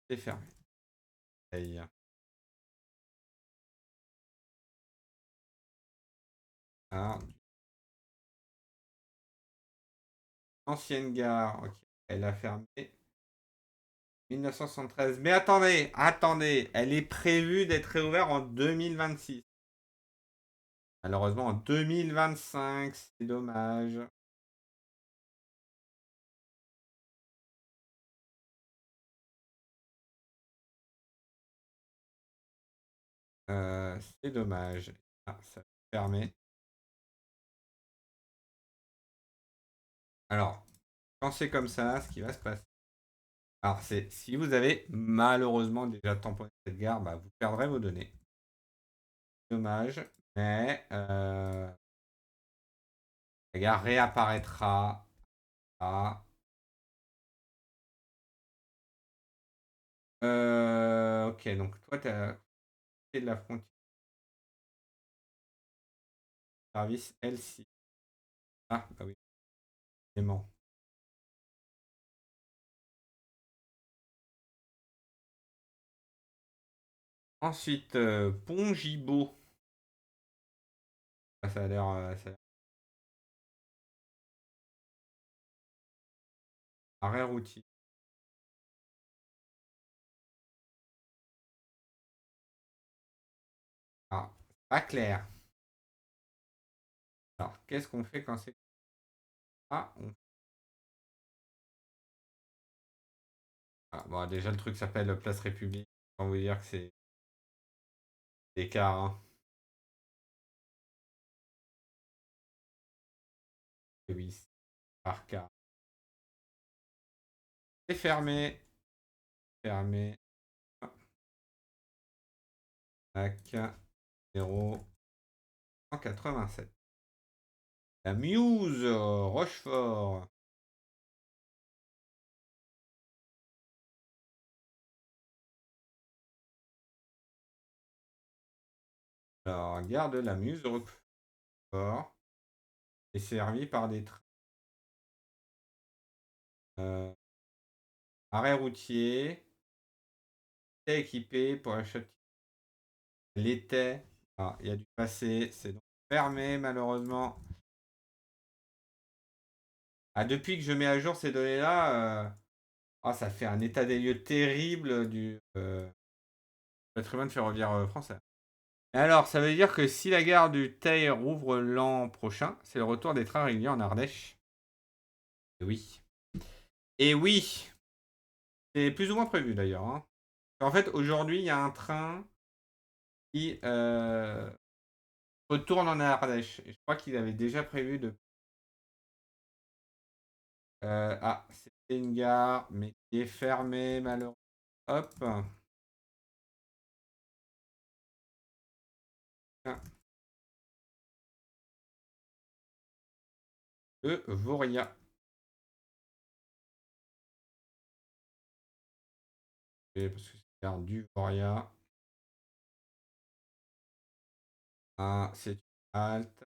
c'est fermé. Aïe. Alors, ancienne gare, ok, elle a fermé 1973. Mais attendez, attendez, elle est prévue d'être réouverte en 2026. Malheureusement, en 2025, c'est dommage. C'est dommage. Ah, ça a fermé. Alors, quand c'est comme ça, ce qui va se passer. Alors, c'est si vous avez malheureusement déjà tamponné cette gare, bah, vous perdrez vos données. Dommage, mais la gare réapparaîtra à. Ok, donc toi, tu as de la frontière service L6. Ah, bah oui, élément. Ensuite, Pont Gibaud. Ah, ça a l'air. Arrêt routier. Ah, pas clair. Alors, qu'est-ce qu'on fait quand c'est. Ah, ah, bon, déjà, le truc s'appelle Place République. On vous dire que c'est des cars. Hein. Oui, par car. C'est fermé. Fermé. Tac. 0,187. La Muse, Rochefort. Alors, gare de la Muse, Rochefort. Est servi par des trains. Euh, arrêt routier. Était équipé pour acheter. L'était. Ah, il y a du passé. C'est donc fermé, malheureusement. Ah, depuis que je mets à jour ces données-là, ah, ça fait un état des lieux terrible du patrimoine ferroviaire français. Et alors, ça veut dire que si la gare du Teil rouvre l'an prochain, c'est le retour des trains réguliers en Ardèche. Et oui. Et oui, c'est plus ou moins prévu d'ailleurs. Hein. En fait, aujourd'hui, il y a un train qui retourne en Ardèche. Et je crois qu'il avait déjà prévu de. Ah, c'était une gare, mais qui est fermée malheureusement. Hop. De Voria. Et parce que c'est gare du Voria. Ah, c'est une halte.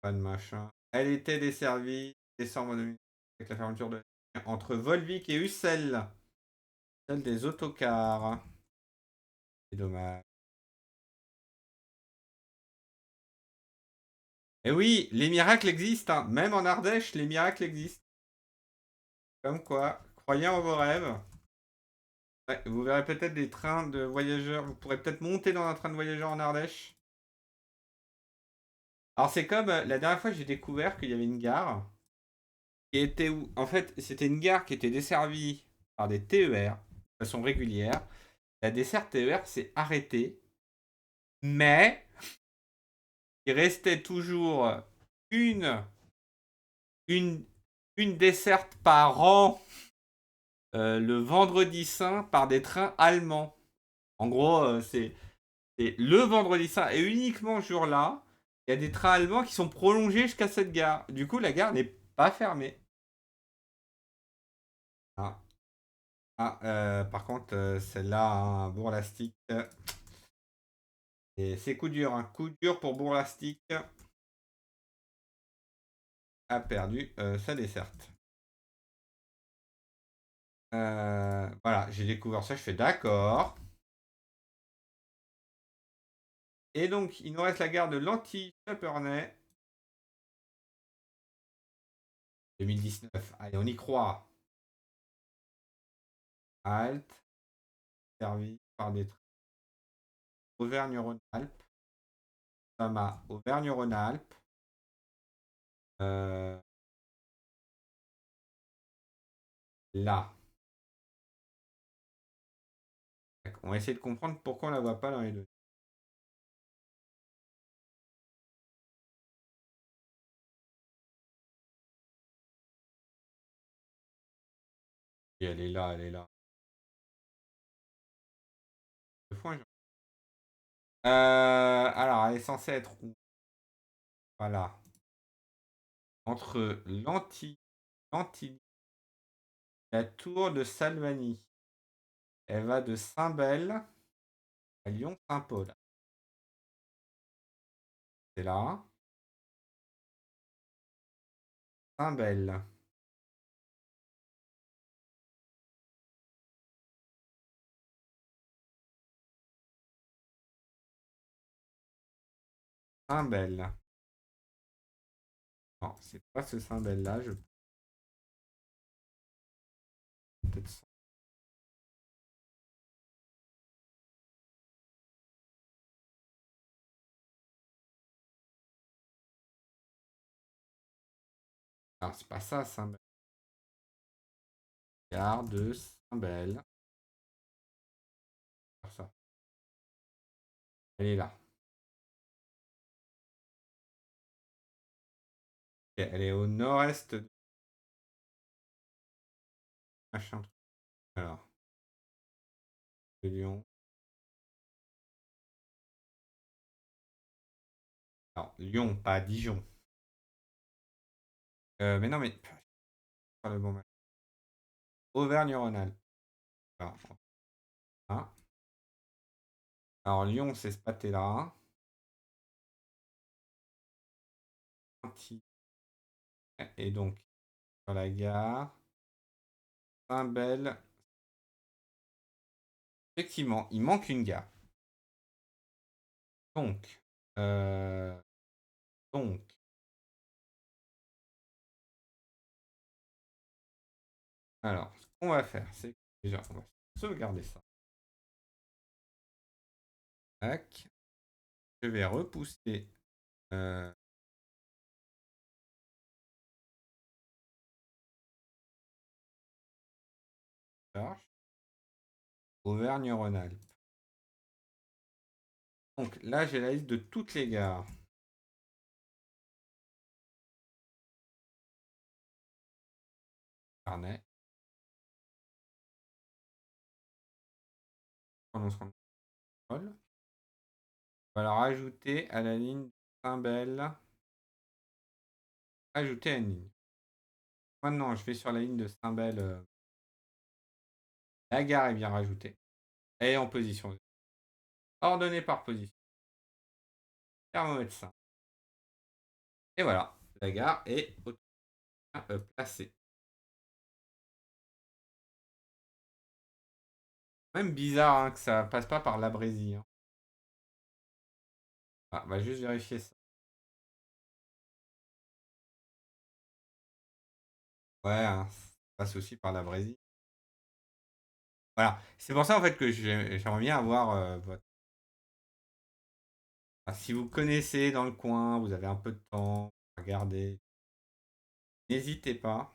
Pas de machin. Elle était desservie décembre 2000 avec la fermeture de entre Volvic et Ussel. Celle des autocars. C'est dommage. Et oui, les miracles existent. Hein. Même en Ardèche, les miracles existent. Comme quoi, croyez en vos rêves. Ouais, vous verrez peut-être des trains de voyageurs. Vous pourrez peut-être monter dans un train de voyageurs en Ardèche. Alors c'est comme la dernière fois j'ai découvert qu'il y avait une gare qui était où? En fait, c'était une gare qui était desservie par des TER de façon régulière. La desserte TER s'est arrêtée, mais il restait toujours une, une, une desserte par an le vendredi saint par des trains allemands. En gros, c'est le vendredi saint et uniquement ce jour-là, il y a des trains allemands qui sont prolongés jusqu'à cette gare. Du coup, la gare n'est pas fermée. Ah, par contre, celle-là, hein, Bourg-Lastic, et c'est coup dur. Coup dur pour Bourg-Lastic, a perdu sa desserte. Voilà, j'ai découvert ça, je fais d'accord. Et donc, il nous reste la gare de Lanty-Chapernet. 2019. Allez, on y croit. Halte, servi par des trains. Auvergne-Rhône-Alpes. Sama, Auvergne-Rhône-Alpes. Euh, là. On va essayer de comprendre pourquoi on la voit pas dans les deux. Et elle est là, elle est là. Alors, elle est censée être où? Voilà. Entre Lantilly, la tour de Salvani. Elle va de Saint-Bel à Lyon-Saint-Paul. C'est là. Saint-Bel. Saint-Bel. Non, c'est pas ce Saint-Bel-là. Je peut-être. Ah, c'est pas ça, Saint-Bel. Gare de Saint-Bel. Ça. Elle est là. Ok, elle est au nord-est de machin. Alors, de Lyon. Alors, Lyon, pas Dijon. Mais non, mais. Pas le bon mec. Auvergne-Rhône-Alpes. Alors, hein. Alors, Lyon, c'est ce pâté-là. Et donc, sur la gare. Saint-Bel. Effectivement, il manque une gare. Donc, euh, donc, alors, ce qu'on va faire, c'est que déjà, on va sauvegarder ça. Tac. Je vais repousser. euh, charge. Auvergne-Rhône-Alpes. Donc là, j'ai la liste de toutes les gares. Carnet. Prononce contrôle. On va la rajouter à la ligne Saint-Bel. Ajouter à une ligne. Maintenant, je vais sur la ligne de Saint-Bel. La gare est bien rajoutée. Elle est en position. Ordonnée par position. Thermomètre 5. Et voilà, la gare est placée. Même bizarre hein, que ça passe pas par la Brésil. Hein. Ah, on va juste vérifier ça. Ouais, hein, passe aussi par la Brésil. Voilà, c'est pour ça en fait que j'aimerais bien avoir votre. Si vous connaissez dans le coin, vous avez un peu de temps, regardez, n'hésitez pas.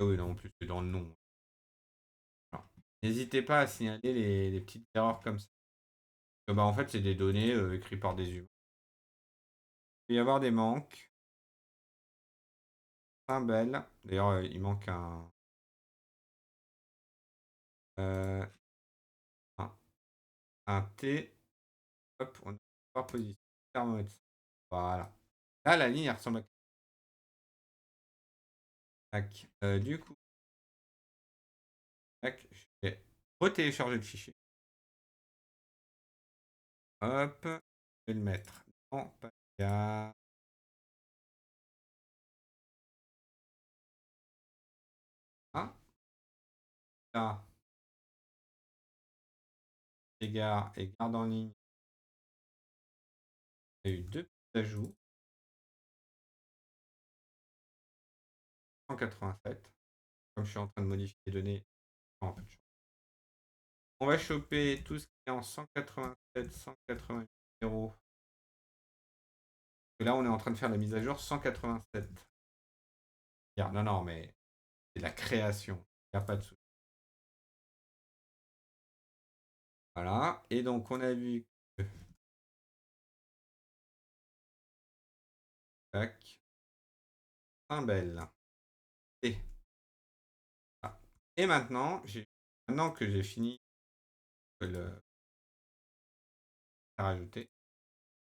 Ah oui, non, en plus c'est dans le nom. Alors, n'hésitez pas à signaler les petites erreurs comme ça. Bah, en fait, c'est des données écrites par des humains. Il peut y avoir des manques. Belle. D'ailleurs, il manque euh, un, un T. Hop, on a pas position. Thermomètre. Voilà. Là, la ligne, elle ressemble à. Tac. Du coup, tac, je vais retélécharger le fichier. Hop. Je vais le mettre en Paga. Ah, là, égard et garde en ligne. Il y a eu deux petits ajouts. 187. Comme je suis en train de modifier les données, en fait, on va choper tout ce qui est en 187, 188 euros. Et là, on est en train de faire la mise à jour 187. Non, non, mais c'est la création. Il n'y a pas de souci. Voilà. Et donc, on a vu que. Tac. Un bel. Et. Ah. Et maintenant que j'ai fini de le rajouter,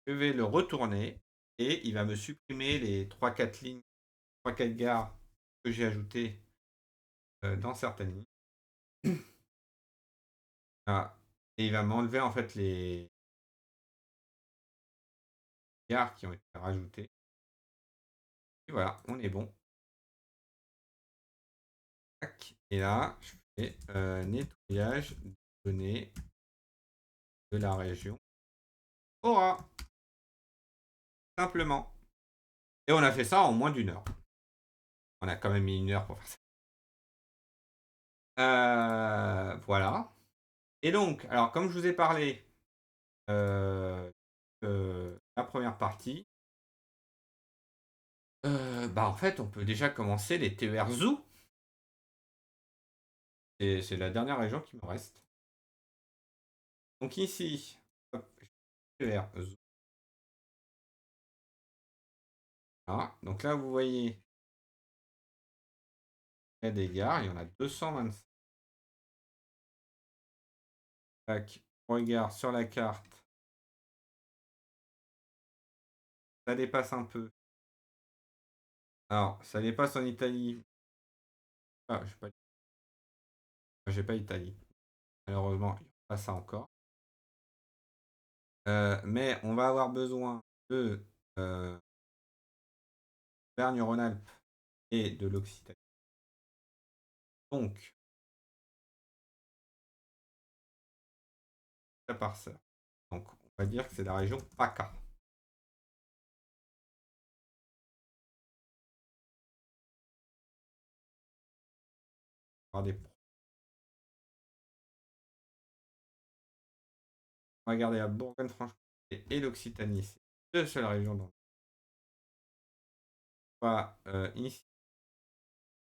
je vais le retourner et il va me supprimer les 3-4 lignes, 3-4 gares que j'ai ajoutées dans certaines lignes. Ah. Et il va m'enlever en fait les gares qui ont été rajoutées. Et voilà, on est bon. Tac. Et là, je fais nettoyage des données de la région Aura. Simplement. Et on a fait ça en moins d'une heure. On a quand même mis une heure pour faire ça. Voilà. Et donc, alors comme je vous ai parlé la première partie, en fait, on peut déjà commencer les TER Zoo. Et c'est la dernière région qui me reste. Donc ici, hop, TER Zoo. Voilà. Donc là, vous voyez, il y a des gares, il y en a 225. Tac, on regarde sur la carte. Ça dépasse un peu. Alors, ça dépasse en Italie. Ah, j'ai pas Italie. Malheureusement, il n'y a pas ça encore. Mais on va avoir besoin de Auvergne-Rhône-Alpes et de l'Occitanie. Donc, ça part ça. Donc, on va dire que c'est la région PACA. On va regarder la Bourgogne-Franche-Comté et l'Occitanie. C'est deux seules régions dans on va ici,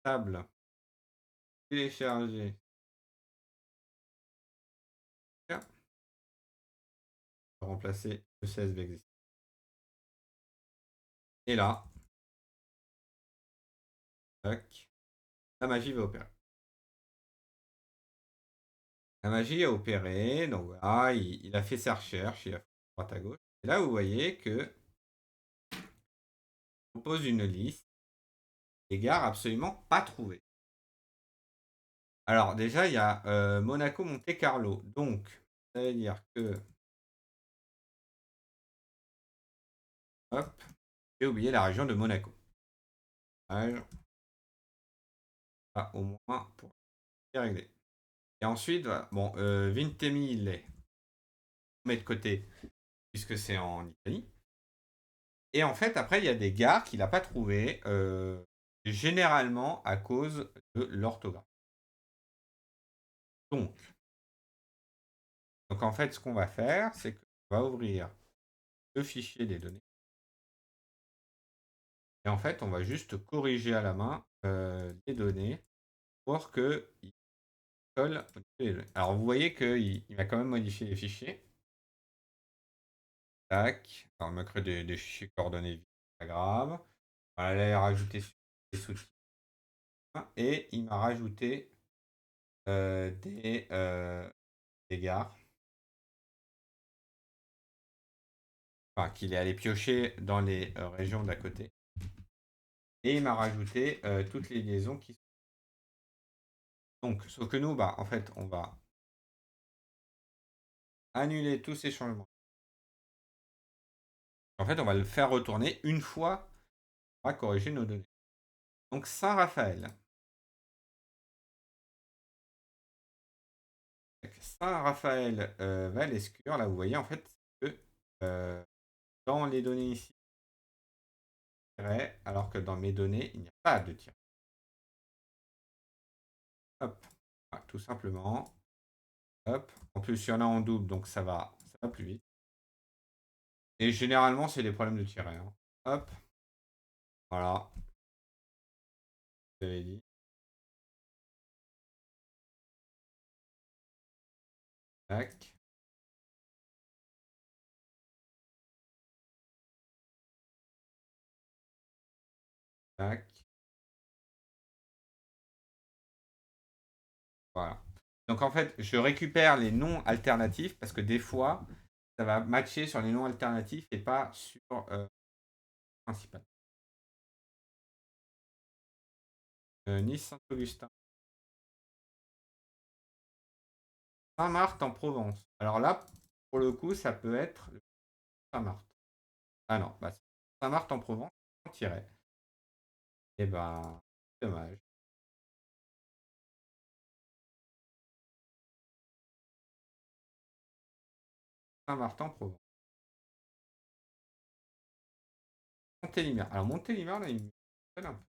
table, télécharger. Remplacer le CSV existant. Et là, tac, la magie va opérer. La magie a opéré, donc voilà, il a fait sa recherche, il a fait droite à gauche. Et là, vous voyez que propose une liste des gares absolument pas trouvées. Alors déjà, il y a Monaco-Monte Carlo. Donc, ça veut dire que. Hop, j'ai oublié la région de Monaco. Au moins pour régler. Et ensuite, bon, Vintemi, il est. On met de côté, puisque c'est en Italie. Et en fait, après, il y a des gares qu'il n'a pas trouvées. généralement à cause de l'orthographe. Donc en fait, ce qu'on va faire, c'est qu'on va ouvrir le fichier des données et en fait, on va juste corriger à la main, les données pour qu'ils collent au niveau des données. Alors vous voyez qu'il va quand même modifier les fichiers. Tac. Alors il me crée des fichiers coordonnées vides, pas grave. On va aller rajouter des sous-titres et il m'a rajouté, des gares. Enfin, qu'il est allé piocher dans les, régions d'à côté et il m'a rajouté, toutes les liaisons qui donc sauf que nous, bah, en fait, on va annuler tous ces changements. En fait, on va le faire retourner une fois on va corriger nos données. Donc Saint-Raphaël. Saint-Raphaël, Val-Escure, là, vous voyez, en fait, que, heu, dans les données ici, tiret, alors que dans mes données, il n'y a pas de tiret. Hop, voilà, tout simplement. Hop. En plus, il y en a en double, donc ça va plus vite. Et généralement, c'est des problèmes de tiret, hein. Hop, voilà, vous avez dit. Tac, tac, voilà. Donc en fait, je récupère les noms alternatifs parce que des fois, ça va matcher sur les noms alternatifs et pas sur principal. Nice-Saint-Augustin. Saint-Marthe en Provence. Alors là, pour le coup, ça peut être Saint-Marthe. Ah non, bah, Saint-Marthe en Provence, on tirait. Eh ben, dommage. Saint-Martin en Provence. Montélimar. Alors Montélimar, là, il me rappelle un peu.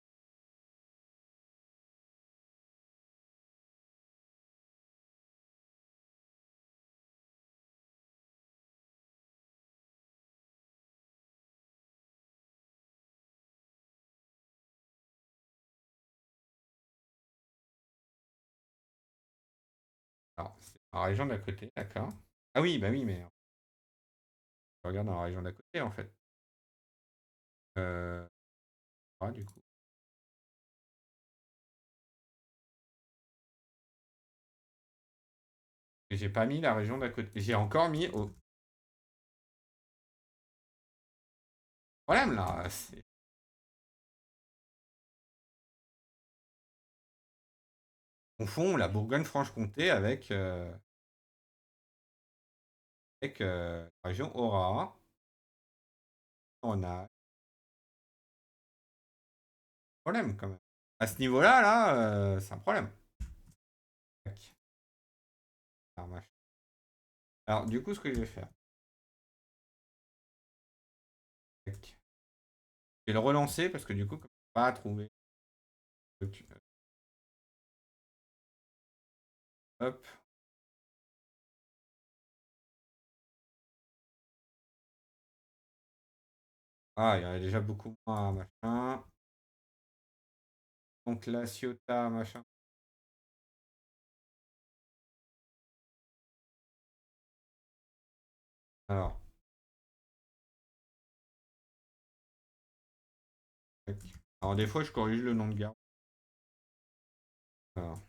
Alors, c'est la région d'à côté, d'accord. Ah oui, bah oui, mais je regarde dans la région d'à côté, en fait. Euh, du coup. J'ai pas mis la région d'à côté. J'ai encore mis au problème, là. C'est on confond la Bourgogne-Franche-Comté avec la région Aura. On a un problème, quand même. À ce niveau-là, là, c'est un problème. Tac. Alors, du coup, ce que je vais faire, tac. Je vais le relancer parce que du coup, comme je vais pas trouver. Hop. Ah, il y en a déjà beaucoup moins, machin. Donc la Ciotat, machin. Alors, tac. Alors des fois, je corrige le nom de gare. Alors,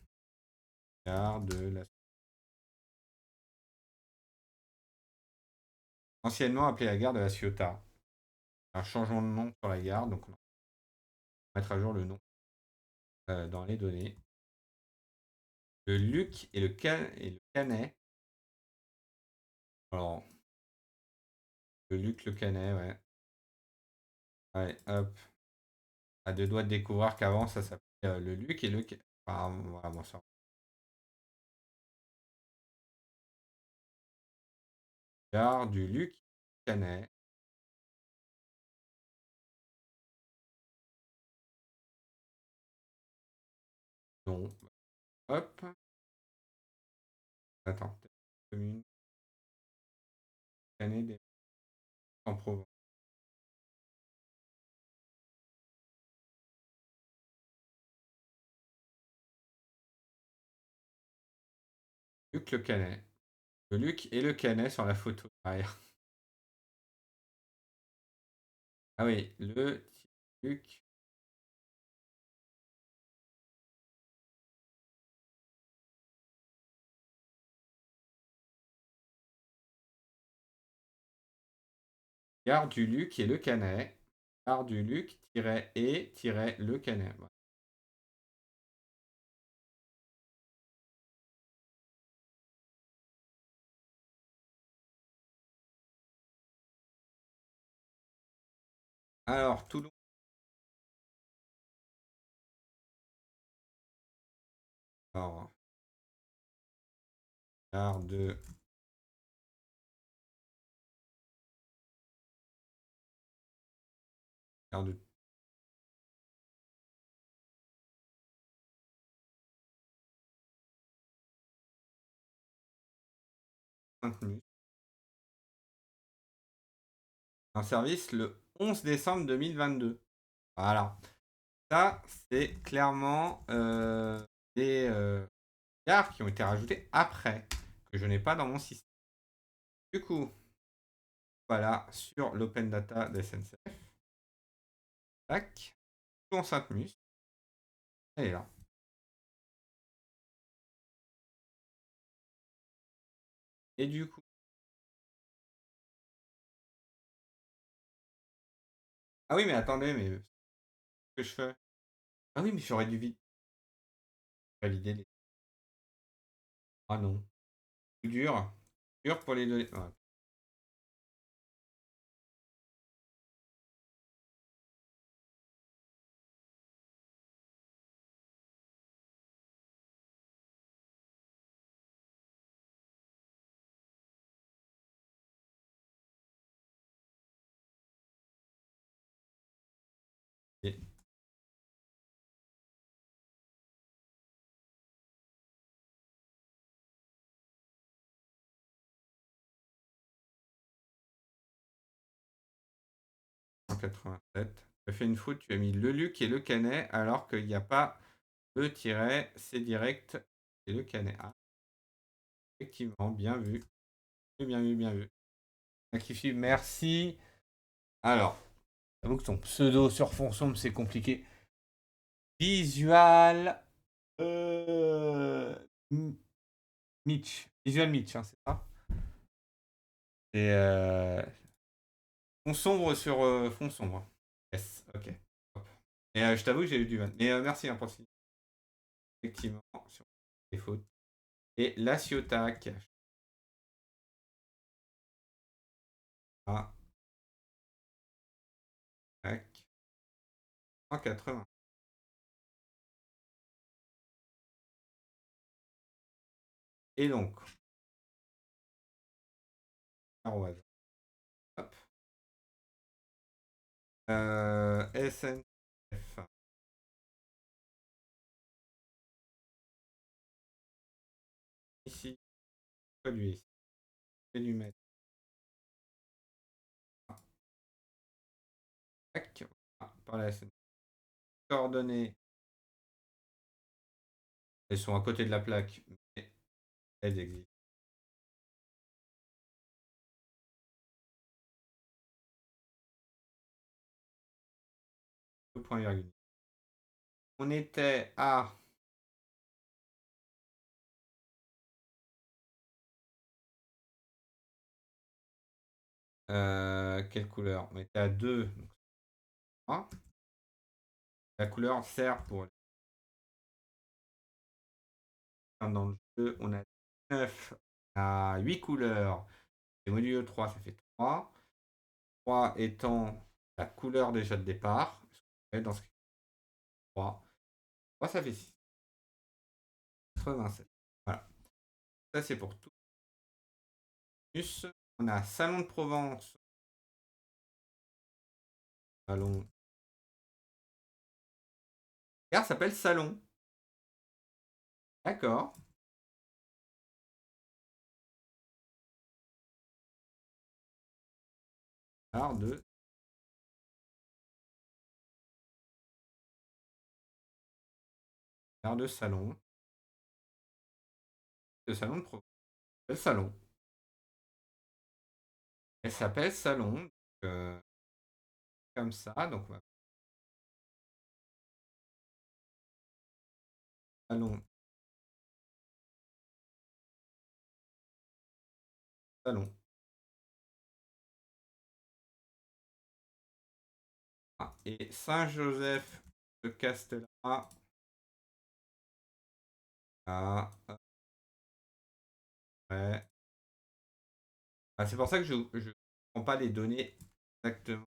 gare de la... Anciennement appelée la gare de la Ciotat. Un changement de nom sur la gare, donc on va mettre à jour le nom dans les données. Le Luc et le Canet. Alors, le Luc, le Canet, ouais. Allez, hop. À deux doigts de découvrir qu'avant, ça s'appelait le Luc et le Canet. Enfin, voilà, bon, ça. Gare du Luc Canet. Non. Hop. Attends. Commune. Canet des en Provence. Luc le Canet. Le Luc et le Canet sur la photo derrière. Ah oui, le Luc. Gare du Luc et le Canet. Gare du Luc-et-le Canet. Voilà. Alors, Toulon. Alors, gare de gare de Sainte-Mus. En service le 11 décembre 2022. Voilà. Ça, c'est clairement des gares qui ont été rajoutées après, que je n'ai pas dans mon système. Du coup, voilà, sur l'open data de SNCF. Tac. Toulon Sainte-Mus. Elle est là. Et du coup. Ah oui, mais attendez, mais ce que je fais. Ah oui, mais j'aurais dû vite valider les. Ah non. Dur. Dur pour les données. Ouais. Et 187. Tu as fait une faute, tu as mis le Luc et le Canet, alors qu'il n'y a pas le tiret, c'est direct et le Canet. Ah, effectivement, bien vu. Bien vu, bien vu. Rectifie, merci. Alors, j'avoue que ton pseudo sur fond sombre, c'est compliqué. Visual. Euh, Mitch. Visual Mitch, hein, c'est ça. Et fond sombre sur fond sombre. Yes, ok. Hop. Et je t'avoue que j'ai eu du mal. Mais merci hein, pour ce effectivement sur les fautes. Et la Ciotac. Ah, tac. 180. Et donc, au hasard. Hop. SNF. Ici, lui ici. Je vais lui mettre. Tac. Ah, par la SNF. Coordonnées. Elles sont à côté de la plaque, mais elles existent. Le point virgule. On était à. Quelle couleur? On était à 2. Donc, ah. La couleur sert pour. Dans le jeu, on a 9 à 8 couleurs. Et modulo 3, ça fait 3. 3 étant la couleur déjà de départ. Dans ce 3. 3, ça fait 6. 87. Voilà. Ça, c'est pour tout. On a Salon de Provence. Salon. La gare s'appelle Salon. D'accord. Alors, gare de Salon. Le salon de pro. Le salon. Elle s'appelle Salon. Donc, comme ça. Donc, on va Salon. Salon. Ah, et Saint-Joseph de Castellar. Ah, ouais. Ah, c'est pour ça que je ne prends pas les données exactement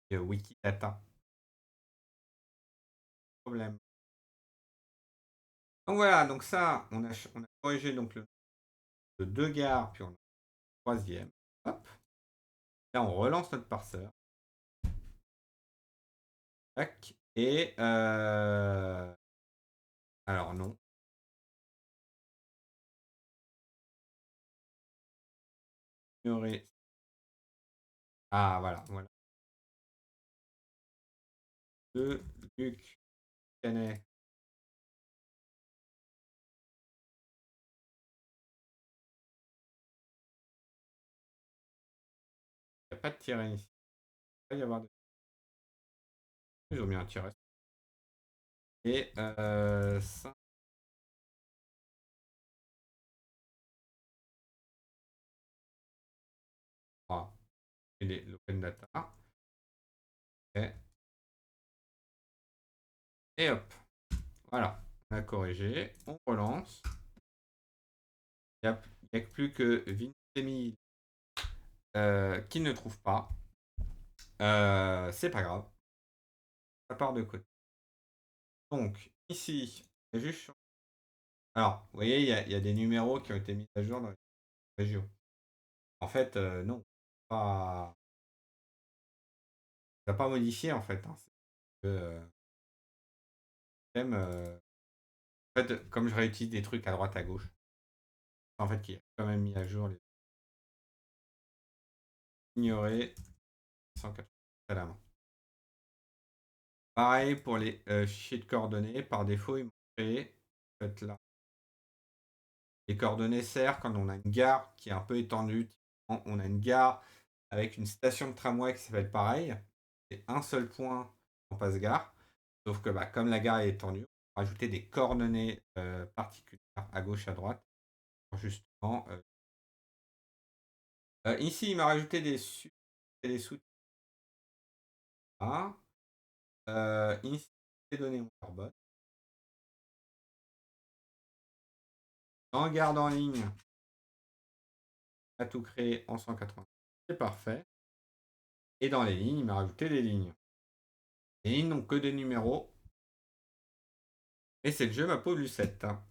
de Wikidata. Problème. Donc voilà, donc ça, on a corrigé donc le deux gares, puis on a le troisième. Hop. Là, on relance notre parseur. Tac. Et alors non. Ignorer. Ah voilà, voilà. De Luc Canet. Il n'y a pas de tiret ici. Il va y avoir de... Ils ont mis un tiret. Et ça. Ah, et l'open data. Et, et hop. Voilà. On a corrigé. On relance. Il n'y a plus que Vincemi qui ne trouve pas. C'est pas grave. Ça part de côté. Donc, ici, il y a juste. Alors, vous voyez, il y a des numéros qui ont été mis à jour dans les régions. En fait, non. Pas... Ça n'a pas modifié, en fait. Hein. Même, en fait, comme je réutilise des trucs à droite, à gauche, en fait, qui a quand même mis à jour les ignorer 180 à la main. Pareil pour les fichiers de coordonnées. Par défaut, ils m'ont créé en fait, là. Les coordonnées servent quand on a une gare qui est un peu étendue. On a une gare avec une station de tramway qui s'appelle pareil. C'est un seul point en passe-gare. Sauf que bah, comme la gare est étendue, on va rajouter des coordonnées particulières à gauche, à droite. Pour justement. Ici, il m'a rajouté des sous. Ah. Ici, les données ont l'air bonnes. En garde en ligne, on a tout créé en 180. C'est parfait. Et dans les lignes, il m'a rajouté des lignes. Les lignes n'ont que des numéros. Et c'est le jeu ma pauvre Lucette. Hein.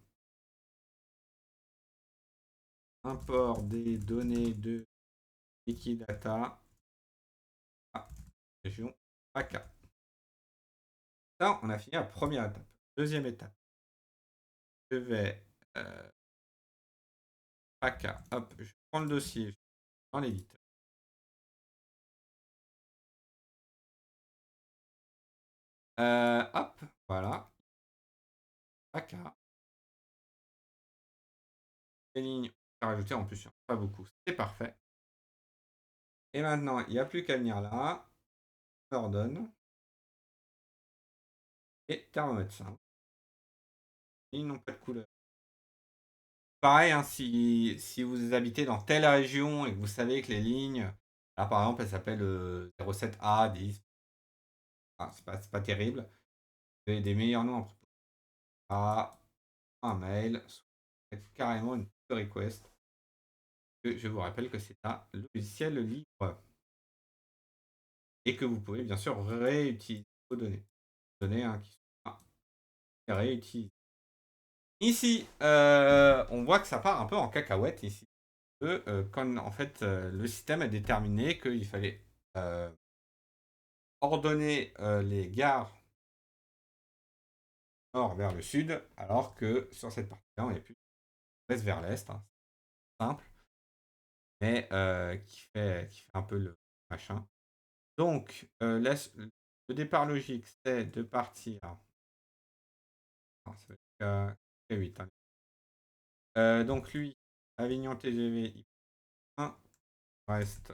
Import des données de Wikidata à région PACA. Ça, on a fini la première étape. Deuxième étape. Je vais PACA. Hop, je prends le dossier dans l'éditeur. Hop, voilà. PACA. Les lignes à rajouter en plus, pas beaucoup. C'est parfait. Et maintenant, il n'y a plus qu'à venir là. On ordonne. Et thermomètre simple. Ils n'ont pas de couleur. Pareil, hein, si vous habitez dans telle région et que vous savez que les lignes, là par exemple, elles s'appellent 07A, 10, ah, c'est pas terrible. Vous avez des meilleurs noms à un mail, carrément une pull request. Je vous rappelle que c'est un logiciel libre et que vous pouvez bien sûr réutiliser vos données. Données hein, qui sont réutilisées. Ici, on voit que ça part un peu en cacahuète ici. Quand en fait le système a déterminé qu'il fallait ordonner les gares nord vers le sud, alors que sur cette partie-là, on est plus l'ouest vers l'est, hein, simple, mais qui fait un peu le machin. Donc, le départ logique, c'est de partir. Non, ça va être K8, hein. Donc, lui, Avignon TGV, il prend 1, reste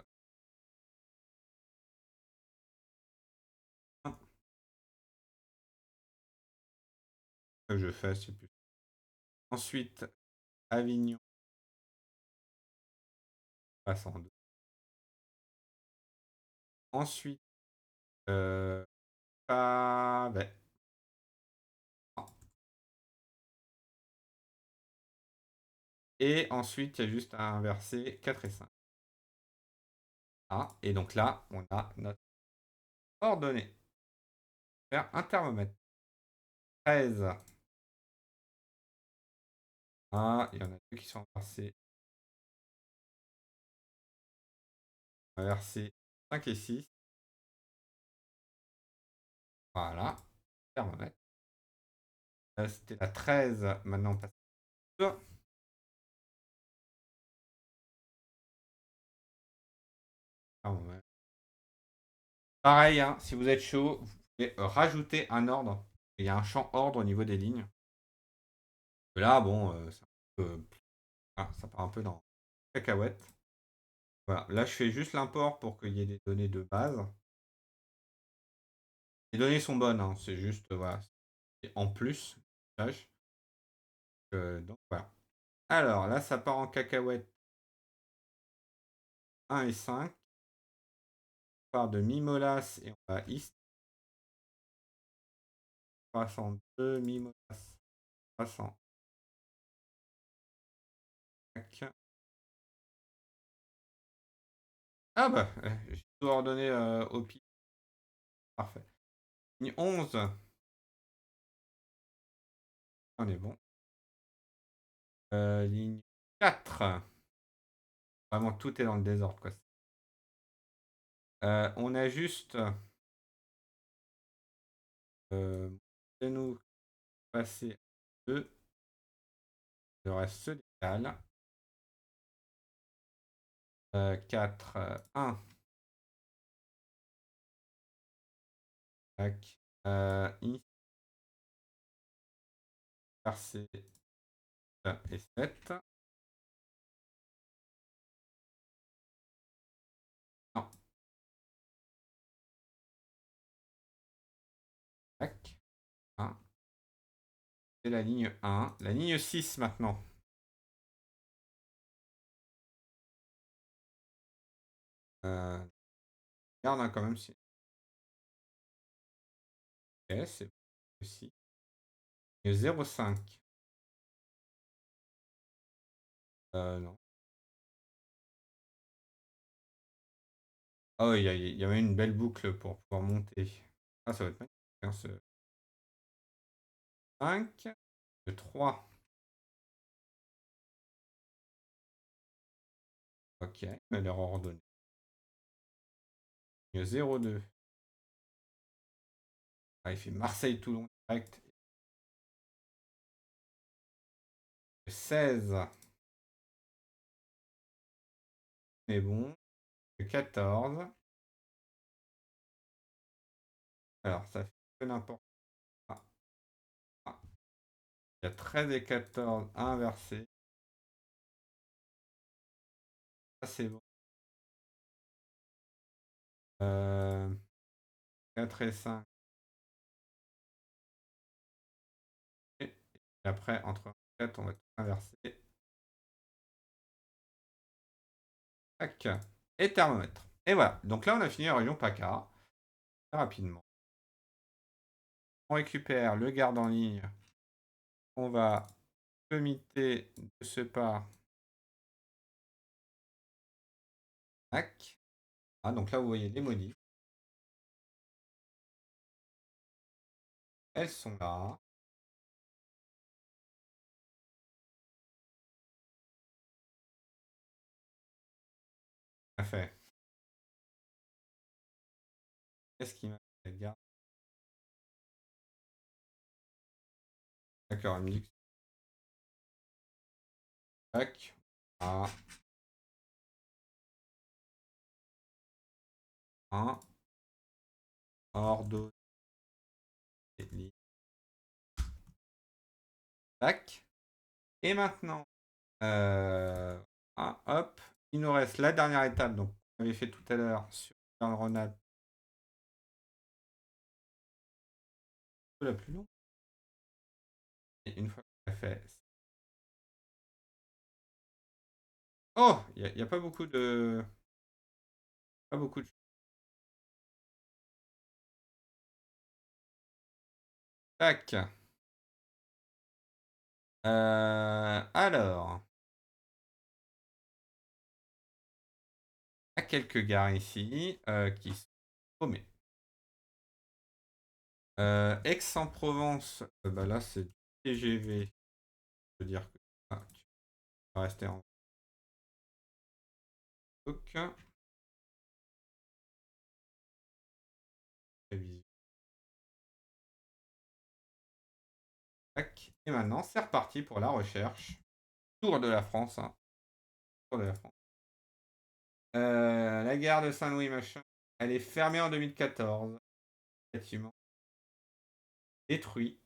1. Ce que je fais, c'est plus. Ensuite, Avignon passe en 2. Ensuite, Pavé. Et ensuite, il y a juste à inverser 4 et 5. Ah, et donc là, on a notre ordonnée. Faire un thermomètre. 13. Ah, il y en a deux qui sont inversés. Inversés 5 et 6. Voilà. Thermomètre. C'était la 13. Maintenant, on passe à la thermomètre. Pareil, hein, si vous êtes chaud, vous pouvez rajouter un ordre. Il y a un champ ordre au niveau des lignes. Et là, bon, ça part un peu dans cacahuète. Voilà. Là, je fais juste l'import pour qu'il y ait des données de base. Les données sont bonnes, hein, c'est juste, voilà, c'est en plus. Tâche. Donc voilà. Alors là, ça part en cacahuète 1 et 5. On part de Mimolas et on va à East. 302, Mimolas, 300. Ah bah, j'ai tout ordonné au pif. Parfait. Ligne 11. On est bon. Ligne 4. Vraiment, tout est dans le désordre, quoi. On a juste de nous passer 2. Le reste se décale. 4, 1. Tac. I, RC et 7. Non. Tac. 1. C'est la ligne 1. La ligne 6 maintenant. Regarde, hein, quand même si. Ok, c'est aussi. Ligne 0,5. Non. Oh, il y avait une belle boucle pour pouvoir monter. Ah, ça va être magnifique, hein, ce 5. Le 3. Ok, mais leur ordonnée. Ligne 0,2. Ah, il fait Marseille-Toulon direct. 16. Mais bon. 14. Alors, ça fait que n'importe quoi. Ah, il y a 13 et 14 à inverser. Ça, c'est bon. 4 et 5. Et après, entre 4, on va tout inverser. Tac. Et thermomètre. Et voilà. Donc là, on a fini la région PACA. Très rapidement. On récupère le garde en ligne. On va comiter de ce pas. Tac. Ah, donc là, vous voyez les modifs. Elles sont là. Parfait. Qu'est-ce qui m'a fait garde? D'accord, elle me dit que tac. Ah, un, ordre, tac. Et maintenant, hop, il nous reste la dernière étape, donc on avait fait tout à l'heure sur le Ronald, la plus longue. Et une fois qu'on l'a fait. Oh, il y a pas beaucoup de. Pas beaucoup de. Tac. Alors, il y a quelques gares ici qui sont paumées. Aix-en-Provence, bah là c'est du TGV. Je veux dire que tu vas rester en stock. Prévision. Tac. Et maintenant, c'est reparti pour la recherche. Tour de la France, hein. Tour de la France. La gare de Saint-Louis, machin, elle est fermée en 2014. Bâtiment détruit.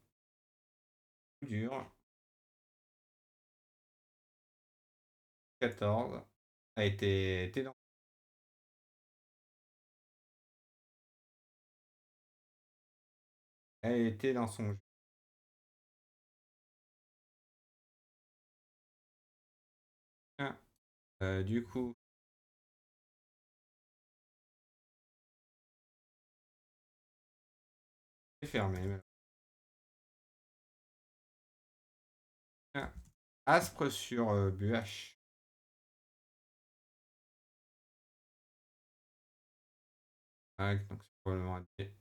Dur. 14. A été dans, elle était dans son jeu. Du coup, c'est fermé. Aspre sur Buach. Donc c'est probablement un D.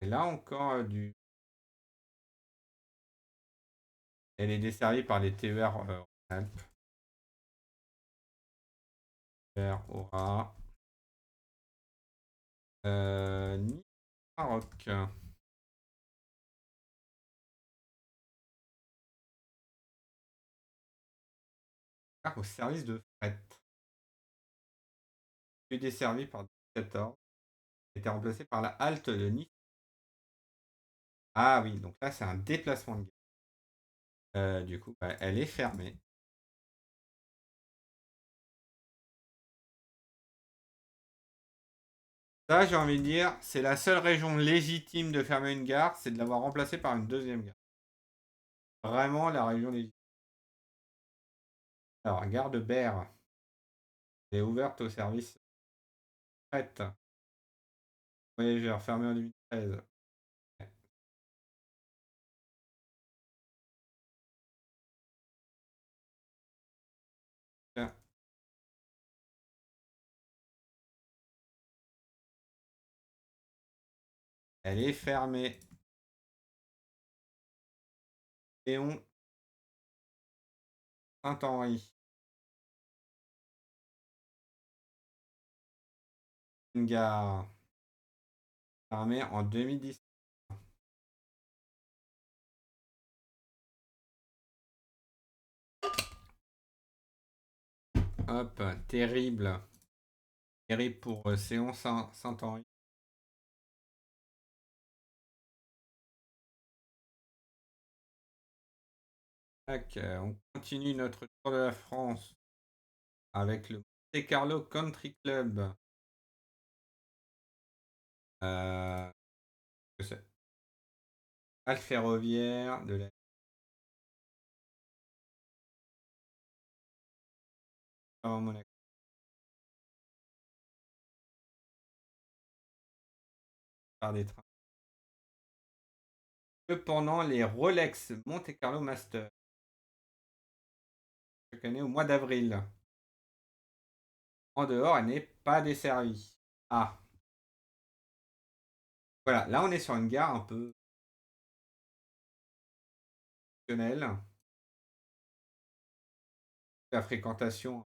Et là encore du. Elle est desservie par les TER Alpes. TER Aura. Ni Maroc. Ah, au service de fret. Plus desservie par 14. Était remplacée par la halte de Nice. Ah oui, donc là c'est un déplacement de gare. Du coup, bah, elle est fermée. Ça, j'ai envie de dire, c'est la seule région légitime de fermer une gare, c'est de l'avoir remplacée par une deuxième gare. Vraiment la région légitime. Alors, gare de Berre est ouverte au service fret. Voyageurs, fermée en 2013. Elle est fermée. Léon Saint-Henri. Une gare fermée en 2010. Hop, terrible. Terrible pour Séon Saint-Henri. Tac, on continue notre tour de la France avec le Monte Carlo Country Club. Que c'est Halte ferroviaire de la Monaco. Par des trains. Cependant, les Rolex Monte Carlo Master, chaque année au mois d'avril. En dehors, elle n'est pas desservie. Ah, voilà, là on est sur une gare un peu fonctionnelle. La fréquentation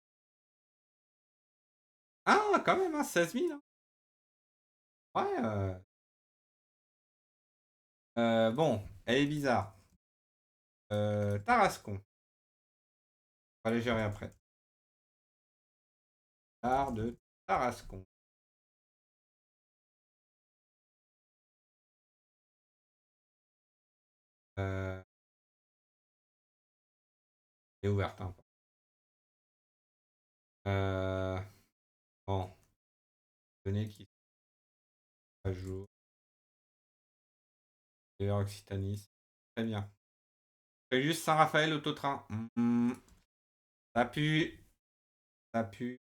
Ah, quand même, hein, 16 000, hein. Ouais, bon, elle est bizarre. Tarascon. On va les gérer après. Gare de Tarascon. Euh, elle est ouverte, hein. Euh, bon, données qui sont à jour. D'ailleurs, Occitanie. Très bien. C'est juste Saint-Raphaël Autotrain. Ça pue. Ça pue.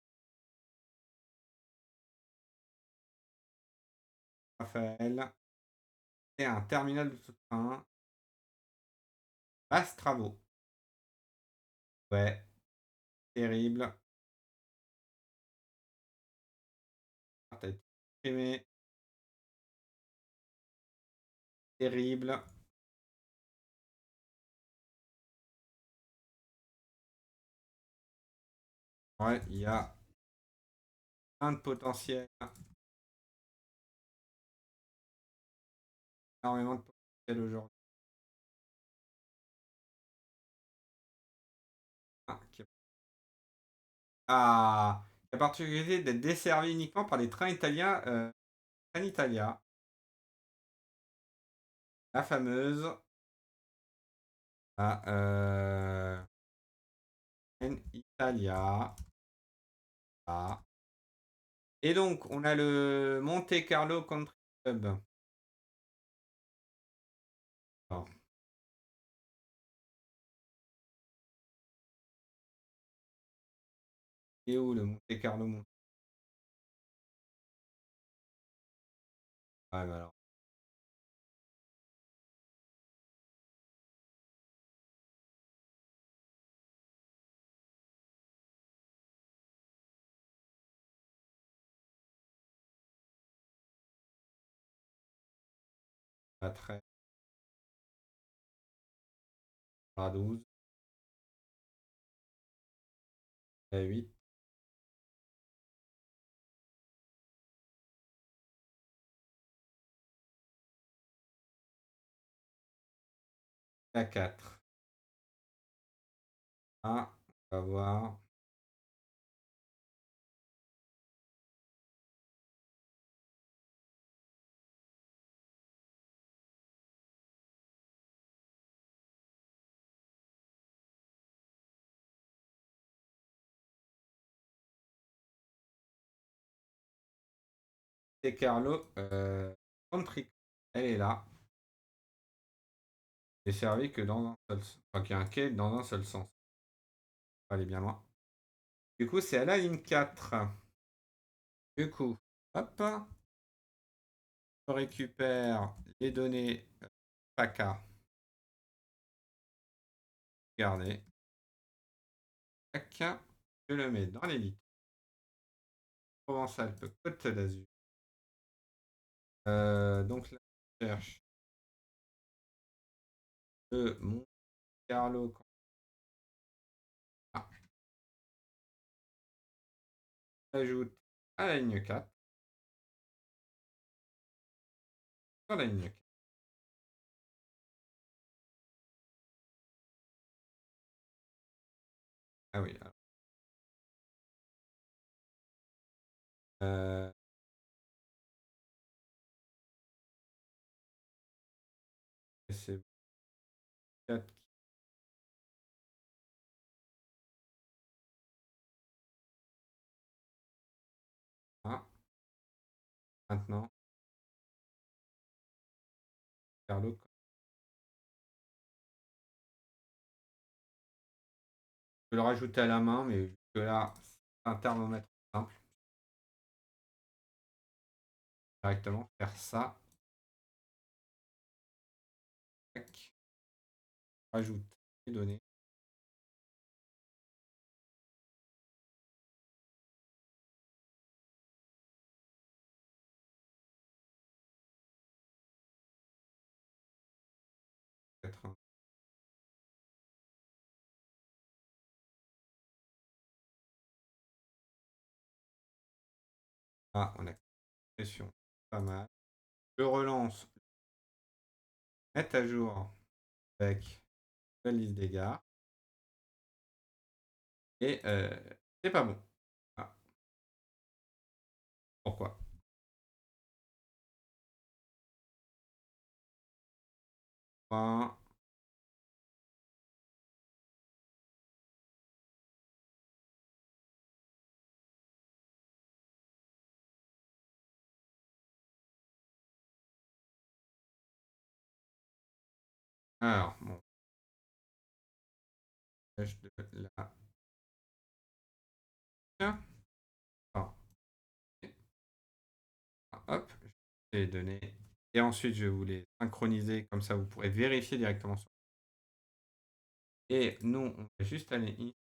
Raphaël. C'est un terminal d'autotrain. Basse travaux. Ouais, terrible. T'as été supprimé. Terrible. Ouais, il y a plein de potentiel. Énormément de potentiel aujourd'hui. Ah, la particularité d'être desservi uniquement par les trains italiens Trenitalia. La fameuse. Ah, Italia. Ah. Et donc, on a le Monte Carlo Country Club. Alors, il est où le Monte Carlo Ouais, bah alors, la 13, la 12, la 8, la 4. Ah, on va voir. Monte Carlo Country Club. Elle est là. Desservie que dans un seul sens. Enfin, qu'il y a un quai dans un seul sens. Elle est bien loin. Du coup, c'est à la ligne 4. Du coup, hop, je récupère les données PACA. Regardez. Tac. Je le mets dans les litres. Provence-Alpes, Côte d'Azur. Donc là, je cherche le Mont Carlo. Ah, j'ajoute à la ligne 4. Sur la ligne 4. Ah oui. Alors, euh, c'est 4. Ah, maintenant, Carlo. Je vais le rajouter à la main, mais vu que là, c'est un thermomètre simple. Directement faire ça. Tac. Rajoute les données. 80. Ah, on a pression. Pas mal. Je relance. Mettre à jour avec la liste des gares. Et c'est pas bon. Ah, pourquoi? Point. Alors, bon. Page de la. Tiens. Ah, hop. Je vais les donner. Et ensuite, je vais vous les synchroniser. Comme ça, vous pourrez vérifier directement sur. Et nous, on va juste aller ici.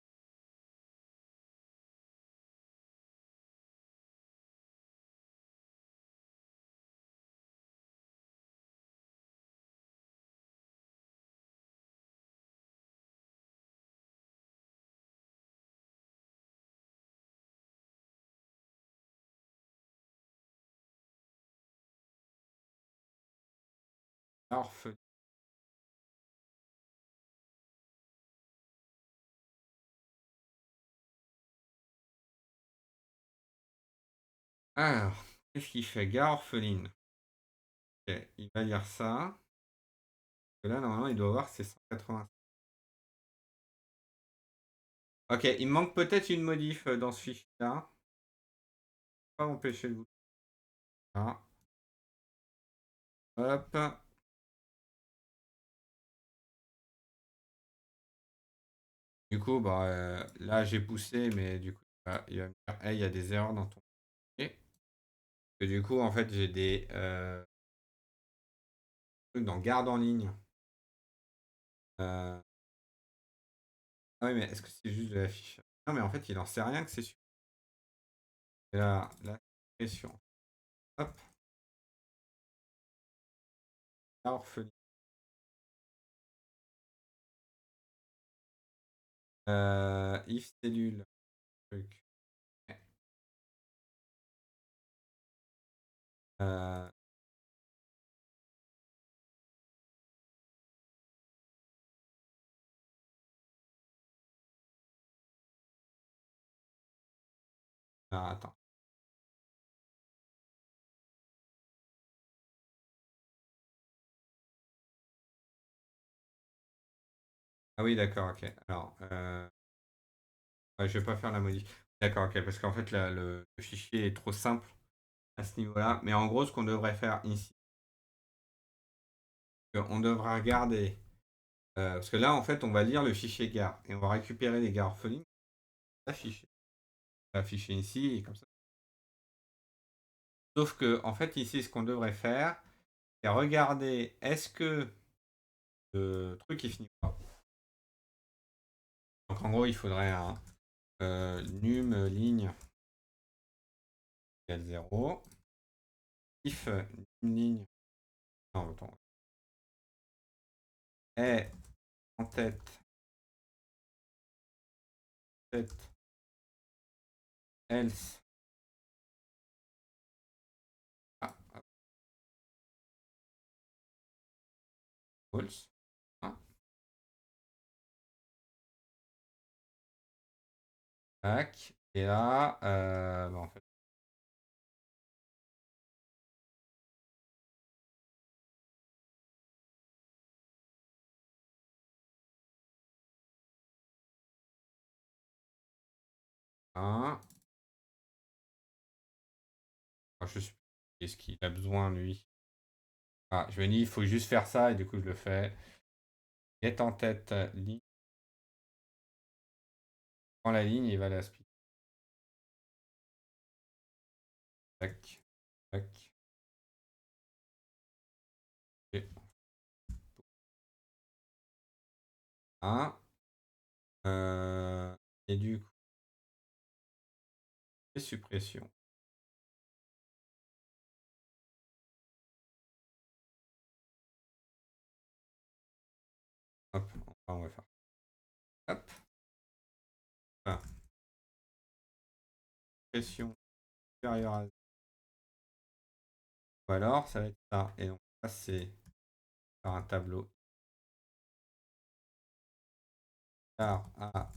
Orpheline. Alors, qu'est-ce qu'il fait? Gare orpheline. Ok, il va lire ça. Et là, normalement, il doit avoir ses 180. Ok, il me manque peut-être une modif dans ce fichier-là. Pas empêcher le bouton. Ah. Hop. Du coup, bah, là, j'ai poussé, mais du coup, il va me dire, hey, il y a des erreurs dans ton fichier. Et du coup, en fait, j'ai des trucs dans garde en ligne. Ah oui, mais est-ce que c'est juste de la fiche? Non, mais en fait, il en sait rien que c'est sûr. Et là, la pression. Hop, la orpheline. If cellule. Truc. Euh, attends. Ah oui, d'accord, ok. Alors, ouais, je vais pas faire la modif. D'accord, ok, parce qu'en fait, le fichier est trop simple à ce niveau-là. Mais en gros, ce qu'on devrait faire ici, on devra regarder. Parce que là, en fait, on va lire le fichier gare et on va récupérer les gares orphelines, afficher. Afficher ici et comme ça. Sauf que, en fait, ici, ce qu'on devrait faire, c'est regarder est-ce que le truc il finit pas. Donc, en gros, il faudrait un num ligne égale 0. If num ligne. Non, attends. Est en tête else. Ah, false. Ah, tac. Et là, bah, en fait, un. Ah, je suis. Est-ce qu'il a besoin, lui? Ah, je me dis, il faut juste faire ça et du coup, je le fais. Get en tête ligne. Prends la ligne et va la split. Tac, tac. Et un. Et du coup, les suppressions. Hop, on va faire. Hop. Voilà. Suppression supérieure à Ou alors, ça va être ça. Et donc, ça, c'est faire un tableau. Car à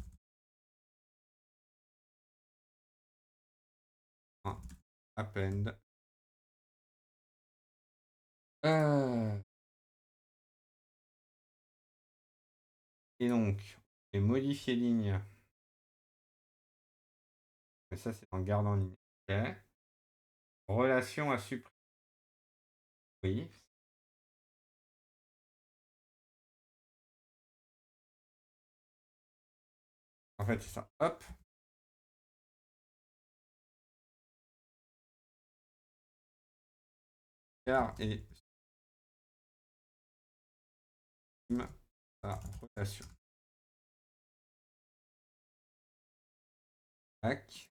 un append. Euh, et donc, et modifier ligne. Mais ça, c'est en garde en ligne. Ok. Relation à supprimer. Oui. En fait, c'est ça. Hop. Car et supprime la relation. Tac.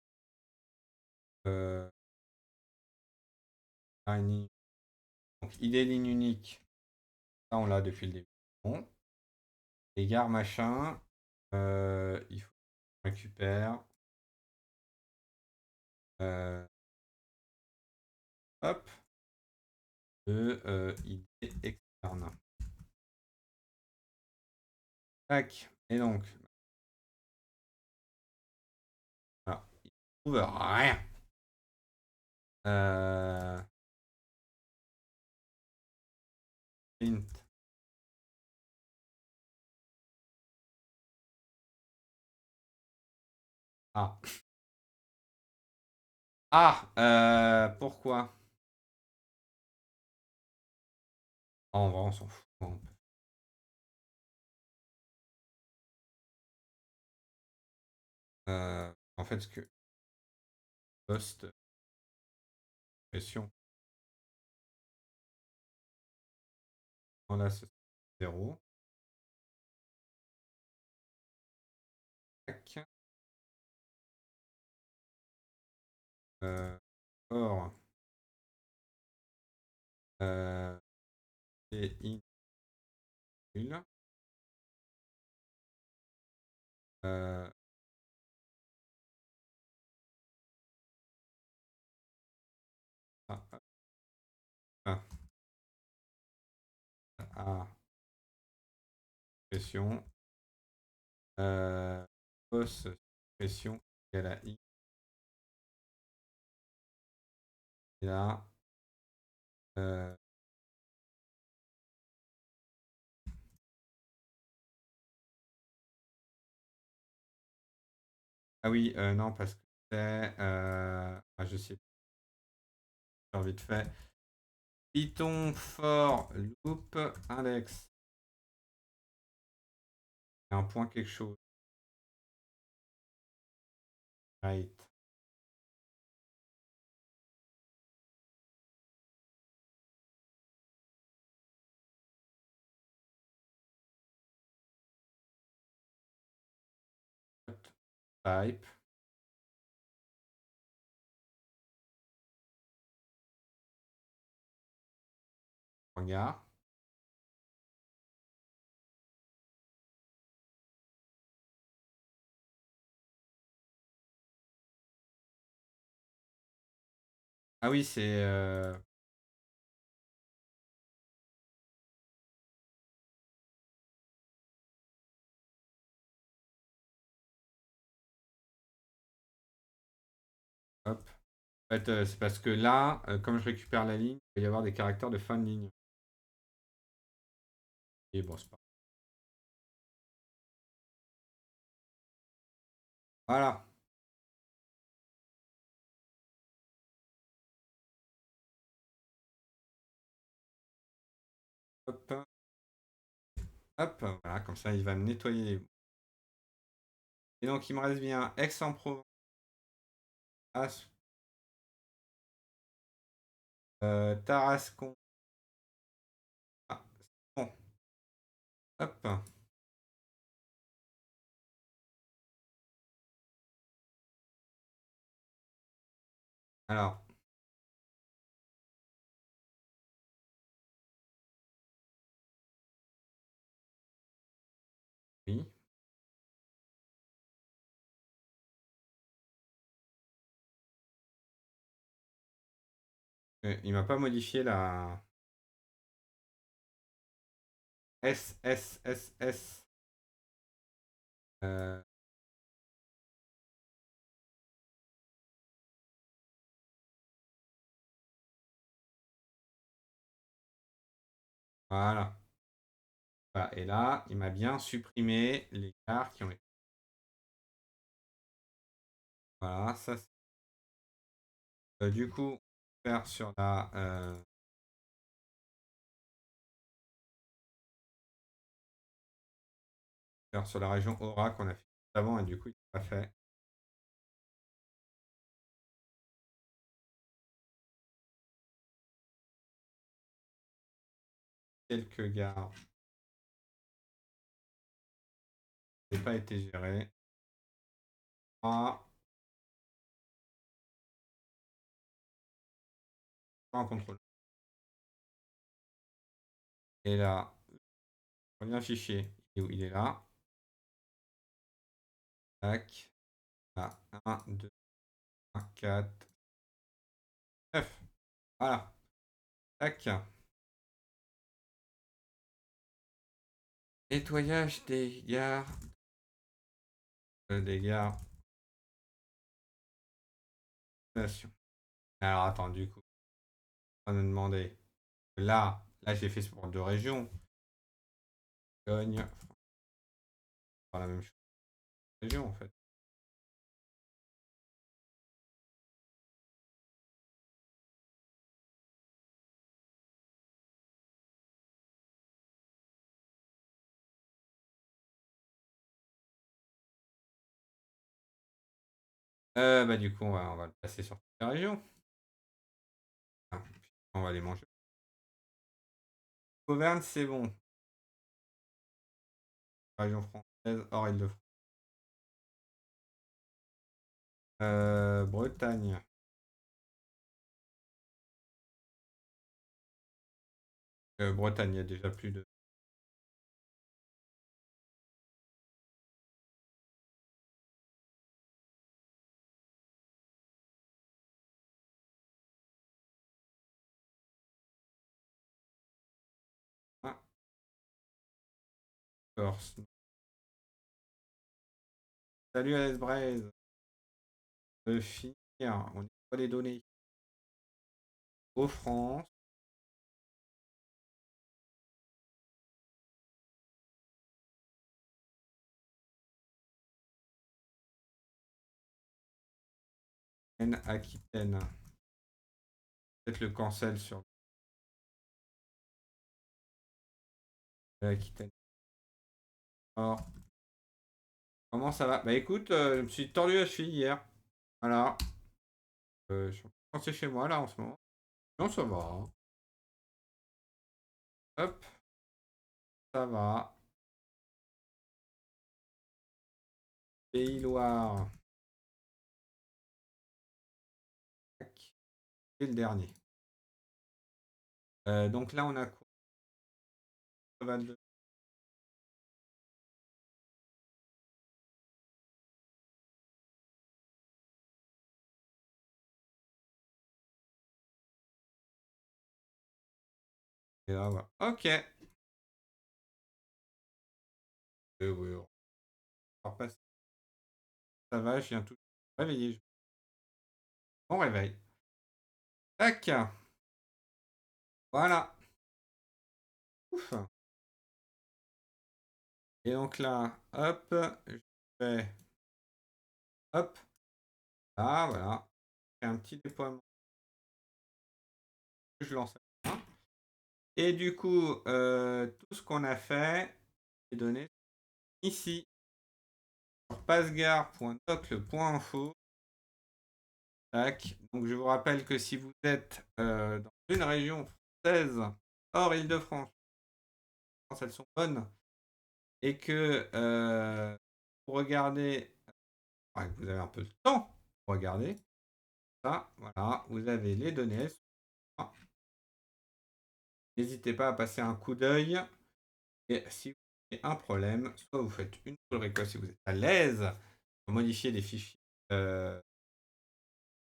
Euh, donc, idée ligne unique. Ça, on l'a depuis le début. Bon. Égard machin. Il faut qu'on récupère. Euh, hop. De idée externe. Tac. Et donc, voilà. Il trouve rien. Euh, int. Ah. Ah. Pourquoi? Ah, en vrai, on s'en fout. En fait, ce que post pression. Là, c'est 0. Tac. Or, et in nul. Euh, ah, ah, ah, pression. Post pression égale à i. Et là, euh, ah oui, non, parce que c'est. Je sais pas, vite fait. Python for loop index. Un point quelque chose. Right. Type. Regarde. Ah oui, c'est. Hop. En fait, c'est parce que là, comme je récupère la ligne, il va y avoir des caractères de fin de ligne. Et bon, c'est pas. Voilà. Hop. Hop. Voilà, comme ça, il va me nettoyer les. Et donc, il me reste bien Aix-en-Provence, Tarascon. Ah, bon. Hop. Alors, oui. Il m'a pas modifié la S. Euh, voilà. Voilà. Et là, il m'a bien supprimé les gares qui ont été. Voilà, ça. Du coup, faire sur la région Aura qu'on a fait avant et du coup, il n'a pas fait. Quelques gares n'ont pas été gérées. Ah, pas en contrôle. Et là, premier fichier, il est là. Tac. Là, 1, 2, 3, 4, 9. Voilà. Tac. Nettoyage des gares. Des gares. Nation. Alors attends, du coup, on va nous demander. Là j'ai fait pour deux régions. Cogne. Pas la même chose. Région en fait. Bah du coup, on va le passer sur la région. Ah, on va les manger. Auvergne, c'est bon. Région française, hors Île-de-France. Bretagne. Bretagne, il y a déjà plus de. Ah, Corse. Salut Alice Braise. Finir. On pas les données. Aux France. Aquitaine. Peut-être le cancel sur Aquitaine. Alors, comment ça va? Bah écoute, je me suis tordu la cheville hier. Voilà. Je suis rentré chez moi là en ce moment. Non, ça va, hein. Hop, ça va. Pays-Loire. C'est le dernier. Donc là, on a quoi? 22. Et là, voilà. Ok. Oui, on va repasser. Ça va, je viens tout réveiller. Bon réveil. Tac. Voilà. Ouf. Et donc là, hop, je fais, hop, là, voilà. Je fais un petit déploiement. Je lance. Et du coup, tout ce qu'on a fait est donné ici sur passegare.doc.info. Tac. Donc je vous rappelle que si vous êtes dans une région française hors Île-de-France, elles sont bonnes, et que vous regardez, que vous avez un peu de temps pour regarder ça, voilà, vous avez les données. N'hésitez pas à passer un coup d'œil. Et si vous avez un problème, soit vous faites une pull request si vous êtes à l'aise pour modifier des fichiers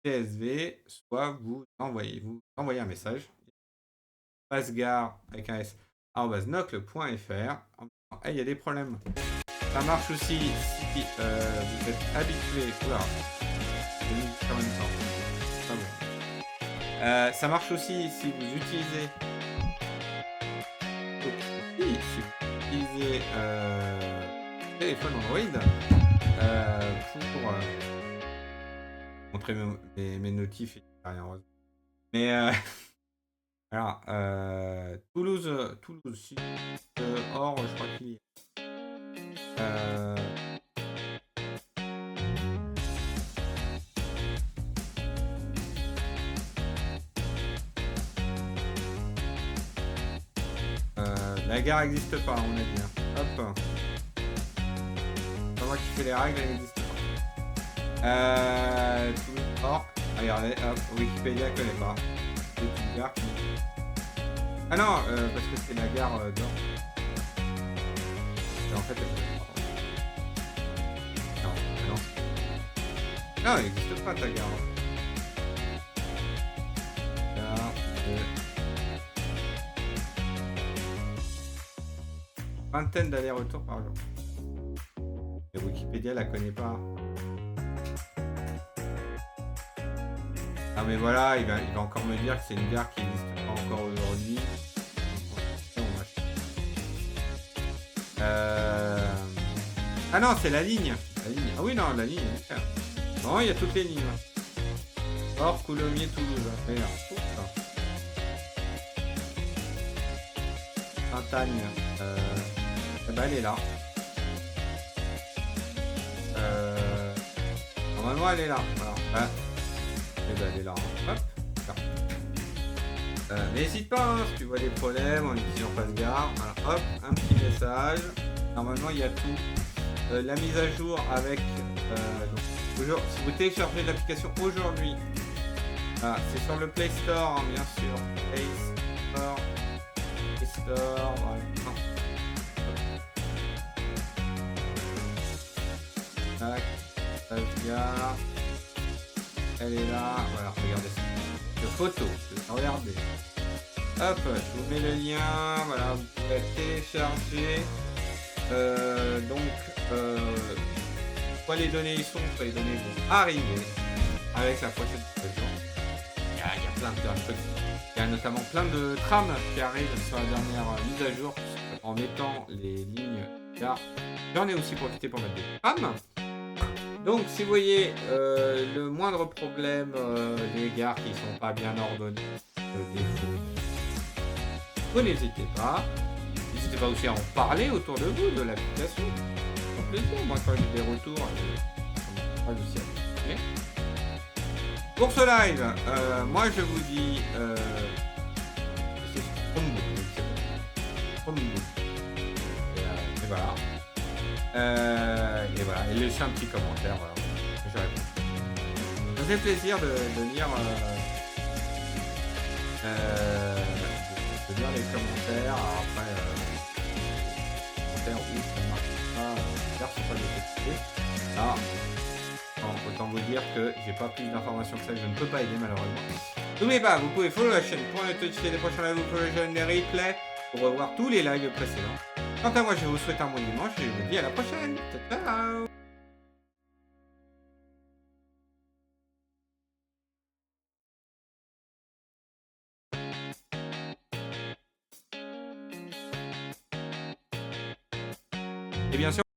CSV, soit vous envoyez un message, passegare avec un s, @nocle.fr. Il y a des problèmes. Ça marche aussi si vous êtes habitué. Oula, j'ai mis en même temps. Pas bon. Ça marche aussi si vous utilisez. Oui, si vous utilisez téléphone Android pour montrer mes notifs et rien. Mais alors, Toulouse, si, or, je crois qu'il y est. La gare n'existe pas, on a dit. Hop. C'est pas moi qui fais les règles, elle n'existe pas. Toulouse, or. Regardez, hop, Wikipédia connaît pas. C'est une gare qui. Ah non, parce que c'est la gare d'or. Et en fait, elle connaît pas. Non. Non, elle n'existe pas ta gare. Gare de. Vingtaine d'allers-retours par jour. Et Wikipédia la connaît pas. Ah mais voilà, il va encore me dire que c'est une gare qui n'existe pas encore aujourd'hui. Ah non, c'est la ligne. Ah oui, non, la ligne. Non, il y a toutes les lignes. Or, Coulommiers, Toulouse. Merde. Saint-Agne. Bah, elle est là. Normalement, elle est là. Voilà. Et bah, elle est là. Hop. Mais n'hésite pas, hein, si tu vois des problèmes en utilisant Passegare. Voilà, hop, un petit message. Normalement, il y a tout. La mise à jour avec. Donc, si vous téléchargez l'application aujourd'hui, c'est sur le Play Store, hein, bien sûr. Play Store, voilà. Tac, Passegare. Elle est là. Voilà, regardez ça. De photos. Regardez. Hop, je vous mets le lien. Voilà, vous pouvez télécharger. Soit les données y sont, soit les données vont arriver avec la prochaine version. Il y a plein de trucs. Il y a notamment plein de trams qui arrivent sur la dernière mise à jour en mettant les lignes car j'en ai aussi profité pour mettre des trams. Donc si vous voyez le moindre problème, des gares qui ne sont pas bien ordonnées, défauts, vous n'hésitez pas. N'hésitez pas aussi à en parler autour de vous, de l'application. C'est un plaisir. Moi, quand j'ai des retours, pas aussi à vous. Pour ce live, moi je vous dis c'est Chromebook. Et voilà. Et voilà. Et laissez un petit commentaire. Voilà. Je réponds. Ça fait plaisir de lire les commentaires. Alors après, où ça ne marche pas, sont pas détectés. Là, autant vous dire que j'ai pas plus d'informations que ça, je ne peux pas aider malheureusement. N'oubliez pas, vous pouvez follow la chaîne pour ne notifier des prochains lives, vous follow la chaîne des replays pour revoir tous les lives précédents. Quant à moi, je vous souhaite un bon dimanche et je vous dis à la prochaine. Ciao. Et bien sûr.